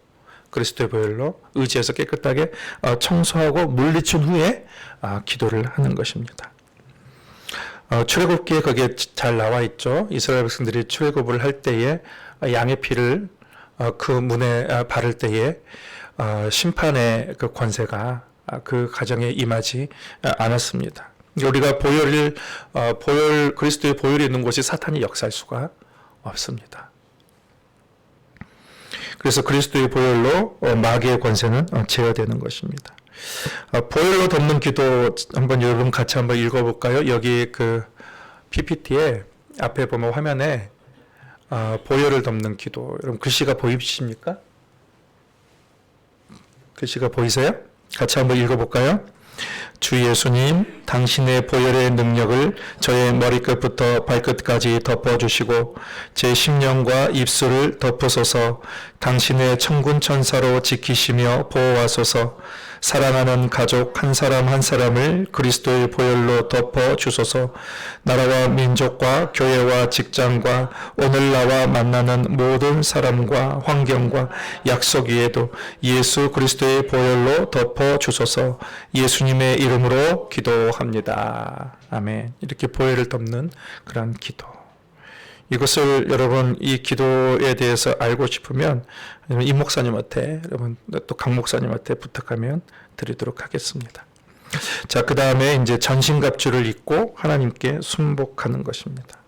그리스도의 보혈로 의지해서 깨끗하게 청소하고 물리친 후에 기도를 하는 것입니다. 출애굽기에 거기에 잘 나와 있죠. 이스라엘 백성들이 출애굽을 할 때에 양의 피를 그 문에 바를 때에 심판의 그 권세가 그 가정에 임하지 않았습니다. 우리가 그리스도의 보혈이 있는 곳이 사탄이 역사할 수가 없습니다. 그래서 그리스도의 보혈로 마귀의 권세는 제어되는 것입니다. 보혈로 덮는 기도 한번 여러분 같이 한번 읽어볼까요? 여기 그 PPT에 앞에 보면 화면에 보혈을 덮는 기도, 여러분 글씨가 보이십니까? 글씨가 보이세요? 같이 한번 읽어볼까요? 주 예수님, 당신의 보혈의 능력을 저의 머리끝부터 발끝까지 덮어주시고 제 심령과 입술을 덮으소서. 당신의 천군 천사로 지키시며 보호하소서. 사랑하는 가족 한 사람 한 사람을 그리스도의 보혈로 덮어주소서. 나라와 민족과 교회와 직장과 오늘 나와 만나는 모든 사람과 환경과 약속 위에도 예수 그리스도의 보혈로 덮어주소서. 예수님의 이름으로 기도합니다. 아멘. 이렇게 보혈을 덮는 그런 기도. 이것을 여러분 이 기도에 대해서 알고 싶으면 이 목사님한테, 여러분 또 강 목사님한테 부탁하면 드리도록 하겠습니다. 자, 그 다음에 이제 전신갑주를 입고 하나님께 순복하는 것입니다.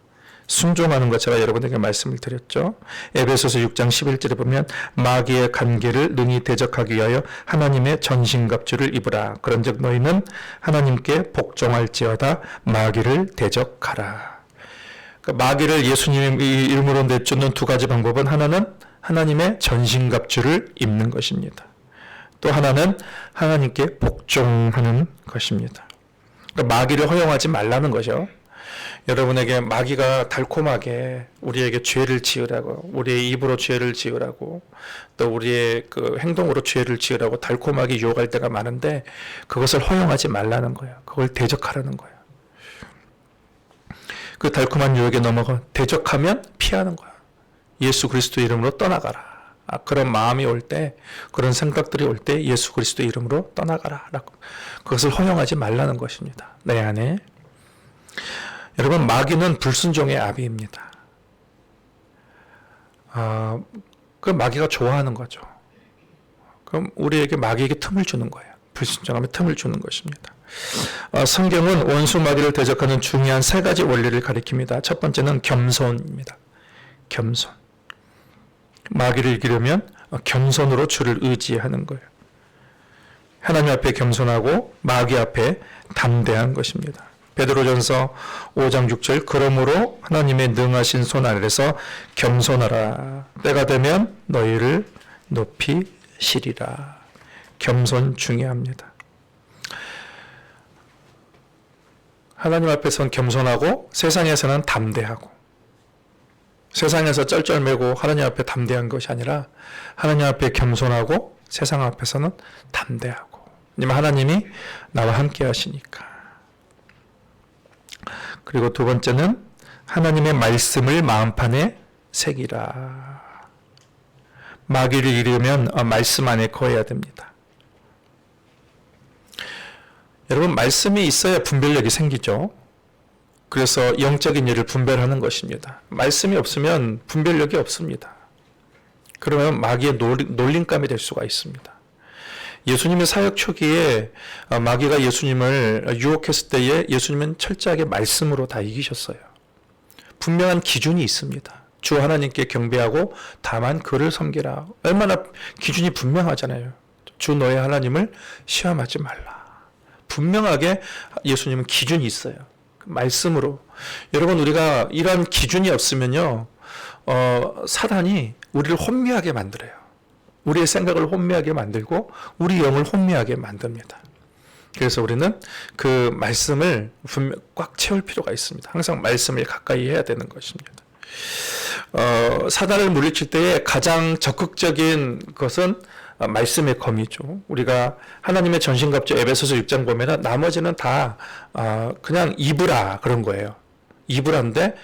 순종하는 것 제가 여러분에게 말씀을 드렸죠. 에베소서 6장 11절에 보면 마귀의 간계를 능히 대적하기 위하여 하나님의 전신갑주를 입으라. 그런즉 너희는 하나님께 복종할지어다. 마귀를 대적하라. 그러니까 마귀를 예수님의 이름으로 내쫓는 두 가지 방법은, 하나는 하나님의 전신갑주를 입는 것입니다. 또 하나는 하나님께 복종하는 것입니다. 그러니까 마귀를 허용하지 말라는 거죠. 여러분에게 마귀가 달콤하게 우리에게 죄를 지으라고, 우리의 입으로 죄를 지으라고, 또 우리의 그 행동으로 죄를 지으라고 달콤하게 유혹할 때가 많은데 그것을 허용하지 말라는 거예요. 그걸 대적하라는 거예요. 그 달콤한 유혹에 넘어가 대적하면 피하는 거야. 예수 그리스도 이름으로 떠나가라. 그런 마음이 올 때, 그런 생각들이 올 때 예수 그리스도 이름으로 떠나가라. 그것을 허용하지 말라는 것입니다. 내 안에. 여러분, 마귀는 불순종의 아비입니다. 그 마귀가 좋아하는 거죠. 그럼 우리에게 마귀에게 틈을 주는 거예요. 불순종하면 틈을 주는 것입니다. 성경은 원수 마귀를 대적하는 중요한 세 가지 원리를 가리킵니다. 첫 번째는 겸손입니다. 겸손. 마귀를 이기려면 겸손으로 주를 의지하는 거예요. 하나님 앞에 겸손하고 마귀 앞에 담대한 것입니다. 베드로전서 5장 6절, 그러므로 하나님의 능하신 손 아래서 겸손하라. 때가 되면 너희를 높이시리라. 겸손 중요합니다. 하나님 앞에서는 겸손하고 세상에서는 담대하고, 세상에서 쩔쩔매고 하나님 앞에 담대한 것이 아니라 하나님 앞에 겸손하고 세상 앞에서는 담대하고, 왜냐면 하나님이 나와 함께 하시니까. 그리고 두 번째는 하나님의 말씀을 마음판에 새기라. 마귀를 이기려면 말씀 안에 거해야 됩니다. 여러분, 말씀이 있어야 분별력이 생기죠. 그래서 영적인 일을 분별하는 것입니다. 말씀이 없으면 분별력이 없습니다. 그러면 마귀의 놀림감이 될 수가 있습니다. 예수님의 사역 초기에 마귀가 예수님을 유혹했을 때에 예수님은 철저하게 말씀으로 다 이기셨어요. 분명한 기준이 있습니다. 주 하나님께 경배하고 다만 그를 섬기라. 얼마나 기준이 분명하잖아요. 주 너의 하나님을 시험하지 말라. 분명하게 예수님은 기준이 있어요. 말씀으로. 여러분, 우리가 이런 기준이 없으면요, 사단이 우리를 혼미하게 만들어요. 우리의 생각을 혼미하게 만들고 우리 영을 혼미하게 만듭니다. 그래서 우리는 그 말씀을 꽉 채울 필요가 있습니다. 항상 말씀을 가까이 해야 되는 것입니다. 사단을 물리칠 때에 가장 적극적인 것은 말씀의 검이죠. 우리가 하나님의 전신갑주 에베소서 6장 보면은 나머지는 다 그냥 입으라 그런 거예요. 입으라인데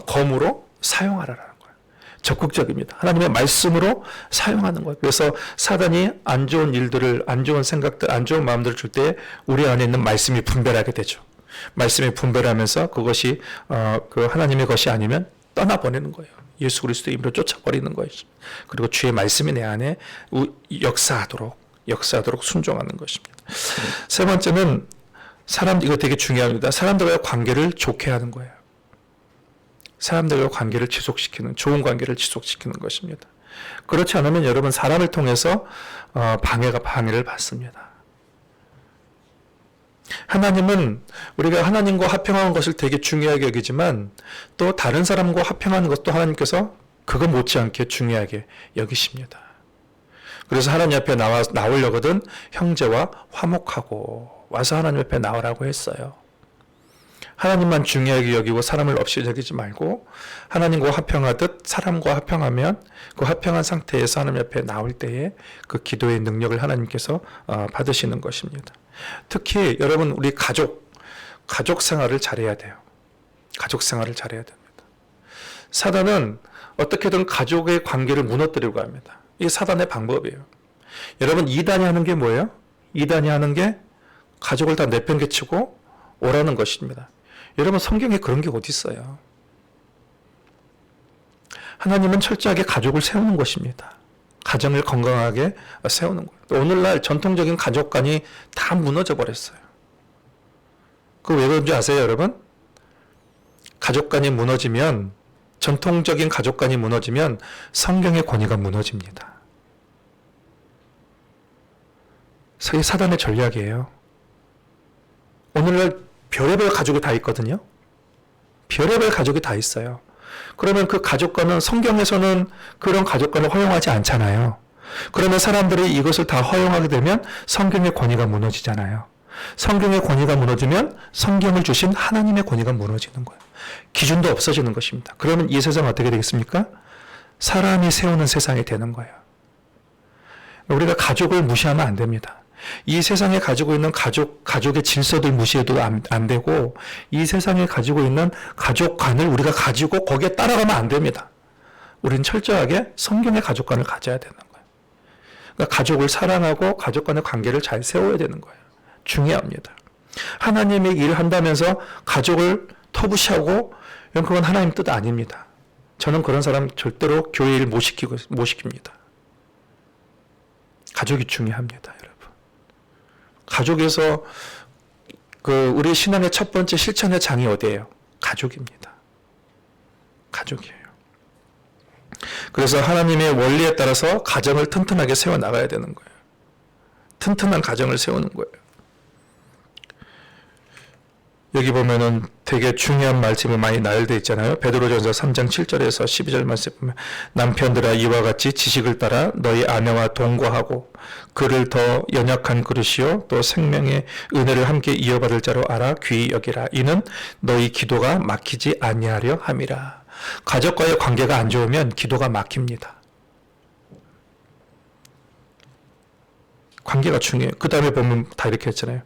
검으로 사용하라라는 거예요. 적극적입니다. 하나님의 말씀으로 사용하는 거예요. 그래서 사단이 안 좋은 일들을, 안 좋은 생각들, 안 좋은 마음들을 줄 때 우리 안에 있는 말씀이 분별하게 되죠. 말씀이 분별하면서 그것이 그 하나님의 것이 아니면 떠나보내는 거예요. 예수 그리스도의 이름으로 쫓아버리는 것입니다. 그리고 주의 말씀이 내 안에 역사하도록 순종하는 것입니다. 세 번째는 이거 되게 중요합니다. 사람들과의 관계를 좋게 하는 거예요. 사람들과 관계를 지속시키는, 좋은 관계를 지속시키는 것입니다. 그렇지 않으면 여러분, 사람을 통해서 방해를 받습니다. 하나님은 우리가 하나님과 화평하는 것을 되게 중요하게 여기지만 또 다른 사람과 화평하는 것도 하나님께서 그거 못지않게 중요하게 여기십니다. 그래서 하나님 앞에 나오려거든 형제와 화목하고 와서 하나님 앞에 나오라고 했어요. 하나님만 중요하게 여기고 사람을 없이 여기지 말고 하나님과 화평하듯 사람과 화평하면 그 화평한 상태에서 하나님 앞에 나올 때에 그 기도의 능력을 하나님께서 받으시는 것입니다. 특히 여러분, 우리 가족 생활을 잘해야 돼요. 가족 생활을 잘해야 됩니다. 사단은 어떻게든 가족의 관계를 무너뜨리려고 합니다. 이게 사단의 방법이에요. 여러분, 이단이 하는 게 뭐예요? 이단이 하는 게 가족을 다 내팽개치고 오라는 것입니다. 여러분, 성경에 그런 게 어디 있어요? 하나님은 철저하게 가족을 세우는 것입니다. 가정을 건강하게 세우는 거예요. 오늘날 전통적인 가족관이 다 무너져 버렸어요. 그거 왜 그런지 아세요, 여러분? 전통적인 가족관이 무너지면 성경의 권위가 무너집니다. 이게 사단의 전략이에요. 오늘날 별의별 가족이 다 있거든요. 별의별 가족이 다 있어요. 그러면 그 가족관은, 성경에서는 그런 가족관을 허용하지 않잖아요. 그러면 사람들이 이것을 다 허용하게 되면 성경의 권위가 무너지잖아요. 성경의 권위가 무너지면 성경을 주신 하나님의 권위가 무너지는 거예요. 기준도 없어지는 것입니다. 그러면 이 세상은 어떻게 되겠습니까? 사람이 세우는 세상이 되는 거예요. 우리가 가족을 무시하면 안 됩니다. 이 세상에 가지고 있는 가족의 질서들 무시해도 안 되고, 이 세상에 가지고 있는 가족관을 우리가 가지고 거기에 따라가면 안 됩니다. 우리는 철저하게 성경의 가족관을 가져야 되는 거예요. 그러니까 가족을 사랑하고 가족간의 관계를 잘 세워야 되는 거예요. 중요합니다. 하나님의 일을 한다면서 가족을 터부시하고, 그건 하나님 뜻 아닙니다. 저는 그런 사람 절대로 교회 일 못 시킵니다. 가족이 중요합니다, 여러분. 가족에서 우리 신앙의 첫 번째 실천의 장이 어디예요? 가족입니다. 가족이에요. 그래서 하나님의 원리에 따라서 가정을 튼튼하게 세워나가야 되는 거예요. 튼튼한 가정을 세우는 거예요. 여기 보면은 되게 중요한 말씀이 많이 나열되어 있잖아요. 베드로전서 3장 7절에서 12절 말씀 보면, 남편들아 이와 같이 지식을 따라 너희 아내와 동거하고 그를 더 연약한 그릇이요 또 생명의 은혜를 함께 이어받을 자로 알아 귀히 여기라. 이는 너희 기도가 막히지 아니하려 함이라. 가족과의 관계가 안 좋으면 기도가 막힙니다. 관계가 중요해요. 그 다음에 보면 다 이렇게 했잖아요.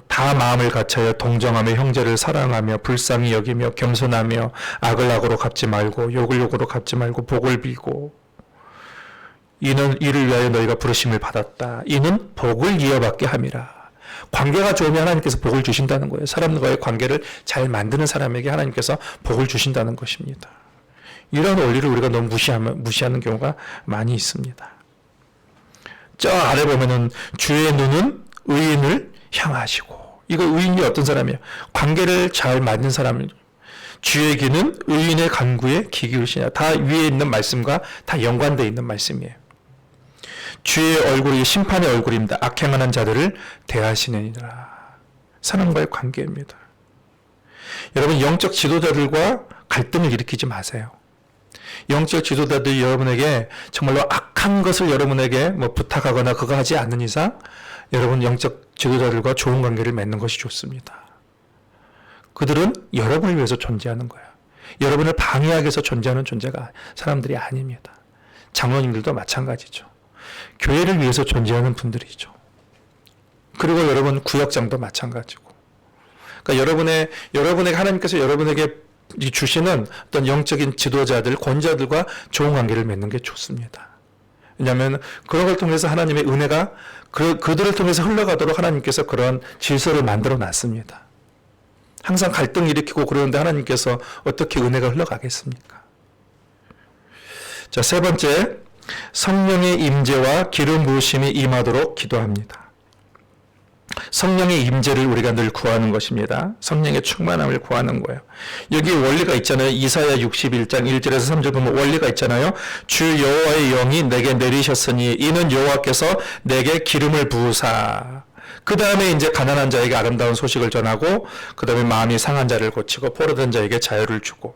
다 마음을 갖춰요. 동정하며 형제를 사랑하며 불쌍히 여기며 겸손하며 악을 악으로 갚지 말고 욕을 욕으로 갚지 말고 복을 빌고 이를 위하여 너희가 부르심을 받았다. 이는 복을 이어받게 함이라. 관계가 좋으면 하나님께서 복을 주신다는 거예요. 사람과의 관계를 잘 만드는 사람에게 하나님께서 복을 주신다는 것입니다. 이런 원리를 우리가 너무 무시하는 경우가 많이 있습니다. 저 아래 보면은 주의 눈은 의인을 향하시고, 이거 의인이 어떤 사람이에요? 관계를 잘 만든 사람을. 주의 귀는 의인의 간구에 귀 기울이시냐. 다 위에 있는 말씀과 다 연관되어 있는 말씀이에요. 주의 얼굴이 심판의 얼굴입니다. 악행하는 자들을 대하시느니라. 사람과의 관계입니다. 여러분, 영적 지도자들과 갈등을 일으키지 마세요. 영적 지도자들이 여러분에게 정말로 악한 것을 여러분에게 부탁하거나 그거 하지 않는 이상 여러분 영적 지도자들과 좋은 관계를 맺는 것이 좋습니다. 그들은 여러분을 위해서 존재하는 거예요. 여러분을 방해하기 위해서 존재하는 존재가 사람들이 아닙니다. 장로님들도 마찬가지죠. 교회를 위해서 존재하는 분들이죠. 그리고 여러분 구역장도 마찬가지고. 그러니까 여러분에게 하나님께서 여러분에게 주시는 어떤 영적인 지도자들, 권자들과 좋은 관계를 맺는 게 좋습니다. 왜냐하면 그런 걸 통해서 하나님의 은혜가 그들을 통해서 흘러가도록 하나님께서 그런 질서를 만들어 놨습니다. 항상 갈등 일으키고 그러는데 하나님께서 어떻게 은혜가 흘러가겠습니까? 자, 세 번째, 성령의 임재와 기름 부으심이 임하도록 기도합니다. 성령의 임재를 우리가 늘 구하는 것입니다. 성령의 충만함을 구하는 거예요. 여기 원리가 있잖아요. 이사야 61장 1절에서 3절 보면 원리가 있잖아요. 주 여호와의 영이 내게 내리셨으니 이는 여호와께서 내게 기름을 부으사. 그 다음에 이제 가난한 자에게 아름다운 소식을 전하고, 그 다음에 마음이 상한 자를 고치고 포로된 자에게 자유를 주고.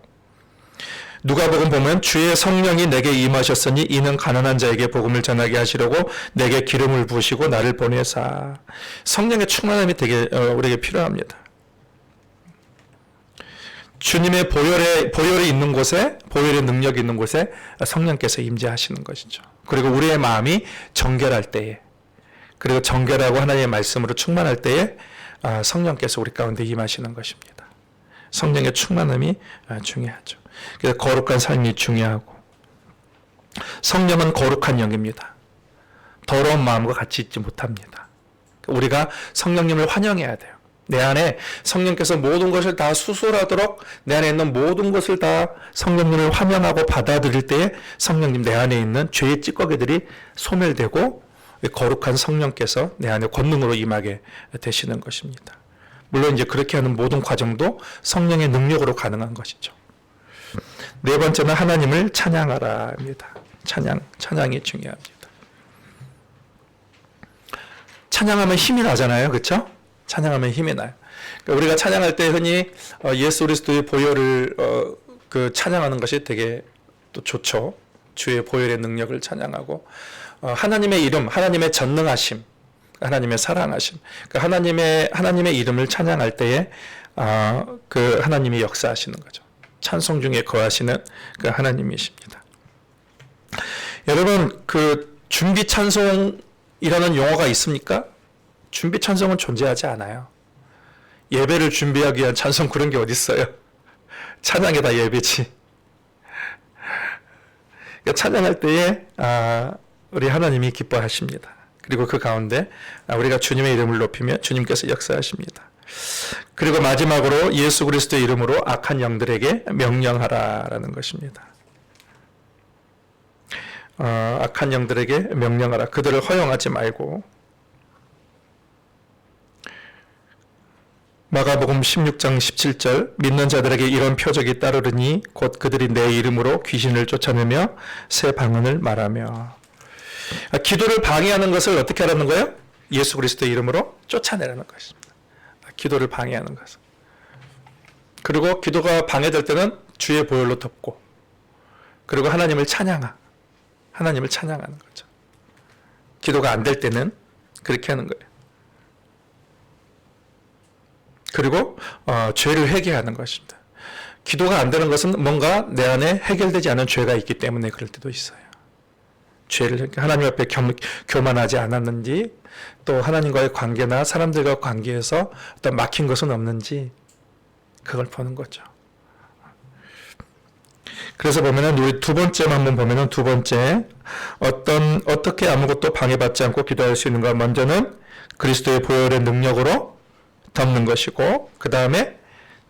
누가복음 보면 주의 성령이 내게 임하셨으니 이는 가난한 자에게 복음을 전하게 하시려고 내게 기름을 부으시고 나를 보내사. 성령의 충만함이 되게 우리에게 필요합니다. 주님의 보혈이 있는 곳에, 보혈의 능력이 있는 곳에 성령께서 임재하시는 것이죠. 그리고 우리의 마음이 정결할 때에, 그리고 정결하고 하나님의 말씀으로 충만할 때에 성령께서 우리 가운데 임하시는 것입니다. 성령의 충만함이 중요하죠. 그래서 거룩한 삶이 중요하고, 성령은 거룩한 영입니다. 더러운 마음과 같이 있지 못합니다. 우리가 성령님을 환영해야 돼요. 내 안에 성령께서 모든 것을 다 수술하도록 내 안에 있는 모든 것을 다 성령님을 환영하고 받아들일 때에 성령님 내 안에 있는 죄의 찌꺼기들이 소멸되고 거룩한 성령께서 내 안에 권능으로 임하게 되시는 것입니다. 물론 이제 그렇게 하는 모든 과정도 성령의 능력으로 가능한 것이죠. 네 번째는 하나님을 찬양하라 합니다. 찬양이 중요합니다. 찬양하면 힘이 나잖아요. 그렇죠? 찬양하면 힘이 나요. 그러니까 우리가 찬양할 때 흔히 예수 그리스도의 보혈을 찬양하는 것이 되게 또 좋죠. 주의 보혈의 능력을 찬양하고, 하나님의 이름, 하나님의 전능하심, 하나님의 사랑하심, 하나님의 이름을 찬양할 때에 그 하나님이 역사하시는 거죠. 찬송 중에 거하시는 그 하나님이십니다. 여러분, 그 준비 찬송이라는 용어가 있습니까? 준비 찬송은 존재하지 않아요. 예배를 준비하기 위한 찬송, 그런 게 어디 있어요? 찬양이 다 예배지. 그러니까 찬양할 때에 우리 하나님이 기뻐하십니다. 그리고 그 가운데 우리가 주님의 이름을 높이며 주님께서 역사하십니다. 그리고 마지막으로 예수 그리스도의 이름으로 악한 영들에게 명령하라라는 것입니다. 악한 영들에게 명령하라. 그들을 허용하지 말고. 마가복음 16장 17절, 믿는 자들에게 이런 표적이 따르리니 곧 그들이 내 이름으로 귀신을 쫓아내며 새 방언을 말하며. 기도를 방해하는 것을 어떻게 하라는 거예요? 예수 그리스도의 이름으로 쫓아내라는 것입니다. 기도를 방해하는 것은. 그리고 기도가 방해될 때는 주의 보혈로 덮고, 그리고 하나님을 찬양하는 거죠. 기도가 안 될 때는 그렇게 하는 거예요. 그리고 죄를 회개하는 것입니다. 기도가 안 되는 것은 뭔가 내 안에 해결되지 않은 죄가 있기 때문에 그럴 때도 있어요. 죄를 하나님 앞에 교만하지 않았는지, 또 하나님과의 관계나 사람들과 관계에서 어떤 막힌 것은 없는지 그걸 보는 거죠. 그래서 보면은 우리 두 번째만 한번 보면은 두 번째 어떻게 아무것도 방해받지 않고 기도할 수 있는가. 먼저는 그리스도의 보혈의 능력으로 덮는 것이고, 그 다음에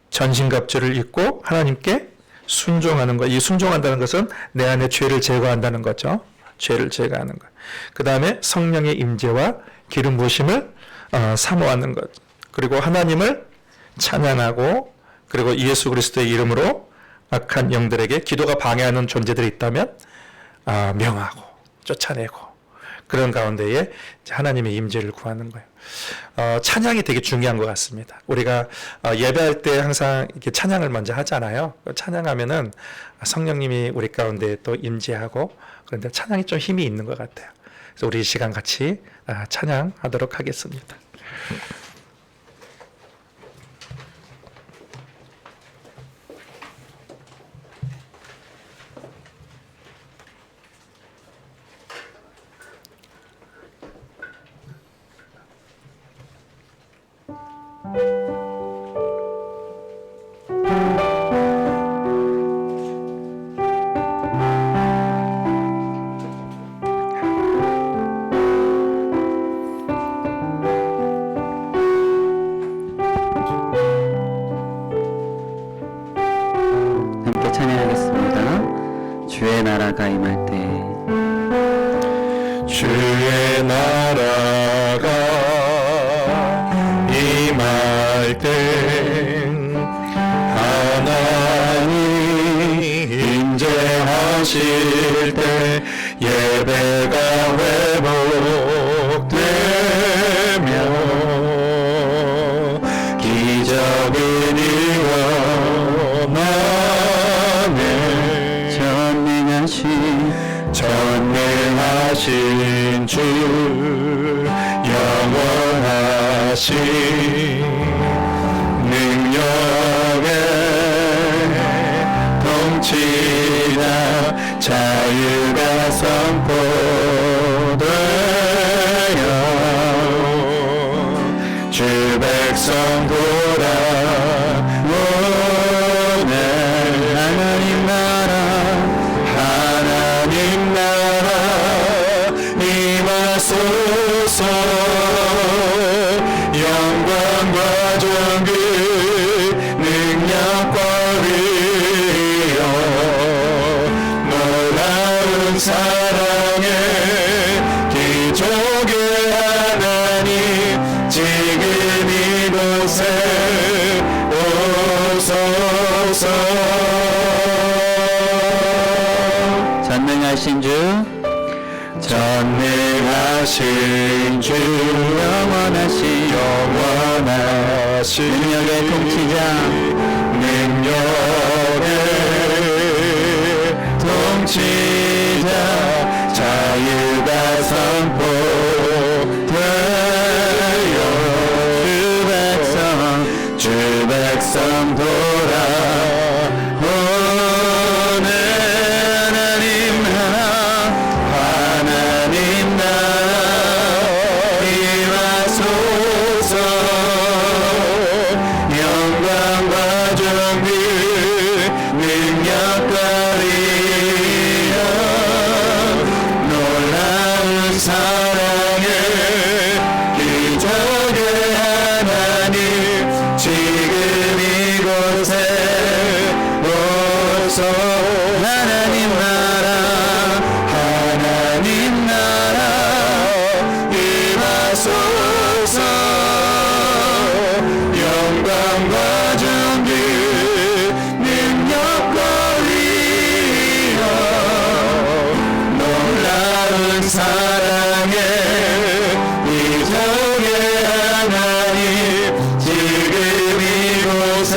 전신갑주를 입고 하나님께 순종하는 것. 이 순종한다는 것은 내 안에 죄를 제거한다는 거죠. 죄를 제거하는 것. 그 다음에 성령의 임재와 기름 부으심을 사모하는 것. 그리고 하나님을 찬양하고, 그리고 예수 그리스도의 이름으로 악한 영들에게 기도가 방해하는 존재들이 있다면 명하고 쫓아내고, 그런 가운데에 하나님의 임재를 구하는 거예요. 찬양이 되게 중요한 것 같습니다. 우리가 예배할 때 항상 이렇게 찬양을 먼저 하잖아요. 찬양하면은 성령님이 우리 가운데 또 임재하고, 그런데 찬양이 좀 힘이 있는 것 같아요. 그래서 우리 이 시간 같이 찬양하도록 하겠습니다. 함께 찬양하겠습니다. 주의 나라가 임할 때, 주의 나라가 임할 때 하나님 임재하실 때 예배가 회복되며 기적이 일어나네. 전능하신 주 영원하신 능력에 통치나 자유가 선포되어 주 백성 돌아오네. 하나님 나라 임하소서. 영광과 존귀 능력과 위엄 놀라운 사랑의 기적의 하나님 지금 이곳에 오소서. 전능하신 주, 전능하신 주 영원하신 능력의 통치자, 능력의 통치자 자유가 선포되어 주 백성 돌아오네. 하나님 나라 임하소서. 영광과 존귀 능력과 위엄 놀라운 사랑의 기적의 하나님 지금 이곳에 오소. 하나님 나라 임하소서. 영광과 존귀 능력과 위엄 놀라운 사랑의 기적의 하나님 지금 이곳에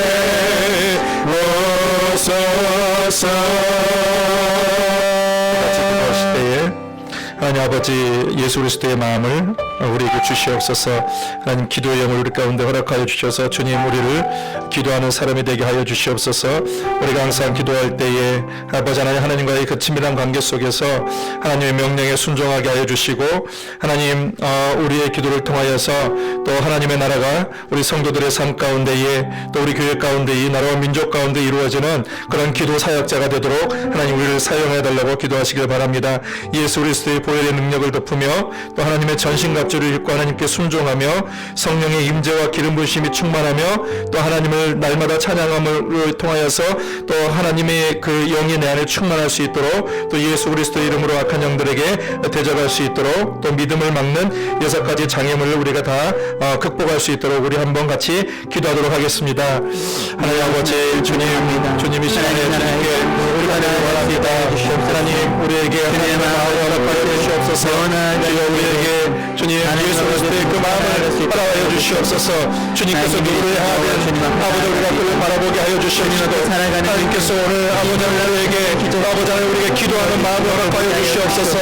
오소서. 같이 기도하실 때에 아버지 예수 그리스도의 마음을 우리에게 주시옵소서. 하나님 기도의 영을 우리 가운데 허락하여 주셔서 주님 우리를 기도하는 사람이 되게 하여 주시옵소서. 우리가 항상 기도할 때에 아버지 하나님과의 그 친밀한 관계 속에서 하나님의 명령에 순종하게 하여 주시고 하나님 우리의 기도를 통하여서 또 하나님의 나라가 우리 성도들의 삶 가운데에 또 우리 교회 가운데 이 나라와 민족 가운데 이루어지는 그런 기도 사역자가 되도록 하나님 우리를 사용해 달라고 기도하시길 바랍니다. 예수 그리스도의 보혈의 능력을 덮으며 또 하나님의 전신갑주를 입고 하나님께 순종하며 성령의 임재와 기름 부으심이 충만하며 또 하나님을 날마다 찬양함을 통하여서 또 하나님의 그 영이 내 안에 충만할 수 있도록 또 예수 그리스도의 이름으로 악한 영들에게 대적할 수 있도록 또 믿음을 막는 6가지 장애물을 우리가 다 극복할 수 있도록 우리 한번 같이 기도하도록 하겠습니다. 하나님 아버지 주님 이 시간에 주님께 우리가 원합니다. 하나님 우리에게 하나님의 마음을 허락하여 주시옵소서. 주여 우리에게 주님 예수 그리스도의 그 마음을 따라하여 주시옵소서. 주님께서 누구를 향하면 아버지 우리가 그를 바라보게 하여 주시옵소서. 하나님께서 오늘 아버지 하나님 우리에게 기도하는 마음을 허락하여 주시옵소서.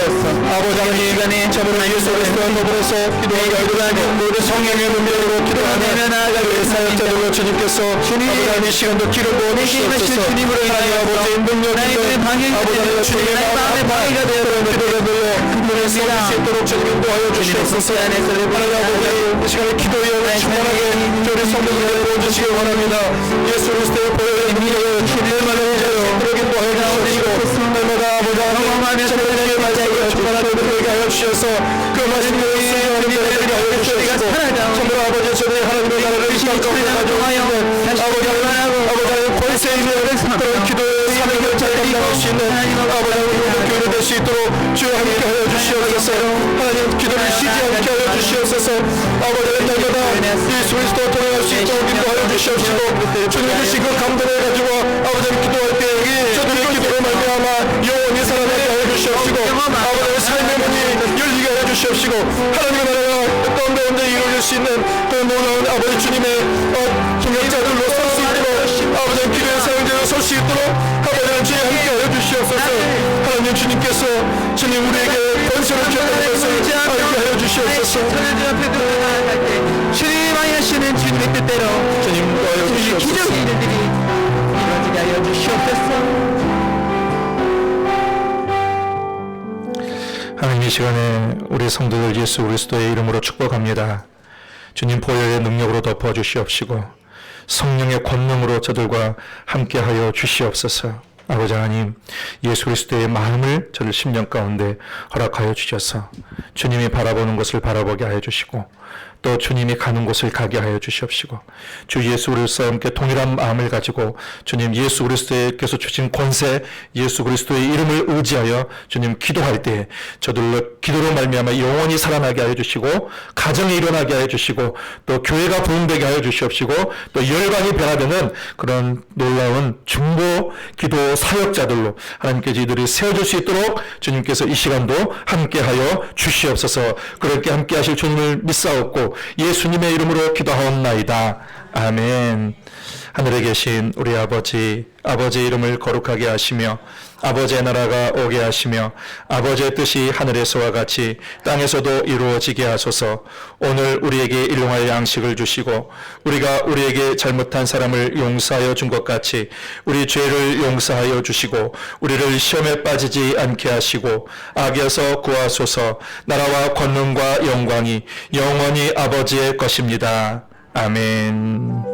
아버지 하나님 저번에 예수 그리스도와 더불어서 기도하게 하여 모든 성령의 능력으로 기도하는 우리 사역자들로 주님께서 아버지 하나님 이 시간도 기름 부어 주시옵소서. 하나님 아버지의 능력으로 아버지 하나님 주님의 마음에 방해가 되어 기도를 들려 그들의 세울 수 있도록 주님 인도하여 주시옵소서. 하나님 아버지 이 시간에 기도의 영을 충만하게 우리 성도들에게 보여주시기 원합니다. 예수 그리스도의 보혈의 능력을 주님을 인도하여 주시고 날마다 아버지 하나님 저들에게 말씀을 충만하게 그들에게 하여 주셔서 그 말씀을 수행하게 하여 주시옵소서. 정말 아버지 저들이 하나님의 나라를 이 땅 가운데 가져오시는 아버지 하나님 권세 있는 그런 기도의 사명을 잘 감당할 수 있는 아버지 하나님 교회를 될 수 있도록 주여 함께 하여 주시옵소서. 하나님 기도를 쉬지 않게 하여 주시옵소서. 아버지 날마다 예수 그리스도와 동행할 수 있도록 인도하여 주시옵시고 주님 주신 그 감동을 가지고 아버지 기도할 때 저들의 기도로 말미암아 영원히 살아나게 하여 주시옵시고 아버지의 삶의 문이 열리게 하여 주시옵시고 하나님의 나라가 가운데 이루어질 수 있는 그 놀라운 아버지 주님의 동역자들로 설 수 있도록 아버지 기도의 사용자로 설 수 있도록 아버지 주님 함께 하여 주시옵소서. 하나님 주님께서 주님 우리에게 권세를 주셨다는 것을 알게 하여 주시옵소서. 주님 하시는 주님의 뜻대로 주님 하여 주시옵소서. 기적의 일들이 이루어지게 하여 주시옵소서. 하나님 이 시간에 우리 성도들 예수 그리스도의 이름으로 축복합니다. 주님 보혈의 능력으로 덮어 주시옵시고 성령의 권능으로 저들과 함께하여 주시옵소서. 아버지 하나님 예수 그리스도의 마음을 저를 심령 가운데 허락하여 주셔서 주님이 바라보는 것을 바라보게 하여 주시고 또 주님이 가는 곳을 가게 하여 주시옵시고 주 예수 그리스도와 함께 동일한 마음을 가지고 주님 예수 그리스도께서 주신 권세 예수 그리스도의 이름을 의지하여 주님 기도할 때 저들로 기도로 말미암아 영원히 살아나게 하여 주시고 가정이 일어나게 하여 주시고 또 교회가 부흥되게 하여 주시옵시고 또 열방이 변화되는 그런 놀라운 중보 기도 사역자들로 하나님께서 이들이 세워질 수 있도록 주님께서 이 시간도 함께하여 주시옵소서. 그렇게 함께하실 주님을 믿사옵고 예수님의 이름으로 기도하옵나이다. 아멘. 하늘에 계신 우리 아버지의 이름을 거룩하게 하시며 아버지의 나라가 오게 하시며 아버지의 뜻이 하늘에서와 같이 땅에서도 이루어지게 하소서. 오늘 우리에게 일용할 양식을 주시고 우리가 우리에게 잘못한 사람을 용서하여 준 것 같이 우리 죄를 용서하여 주시고 우리를 시험에 빠지지 않게 하시고 악에서 구하소서. 나라와 권능과 영광이 영원히 아버지의 것입니다. 아멘.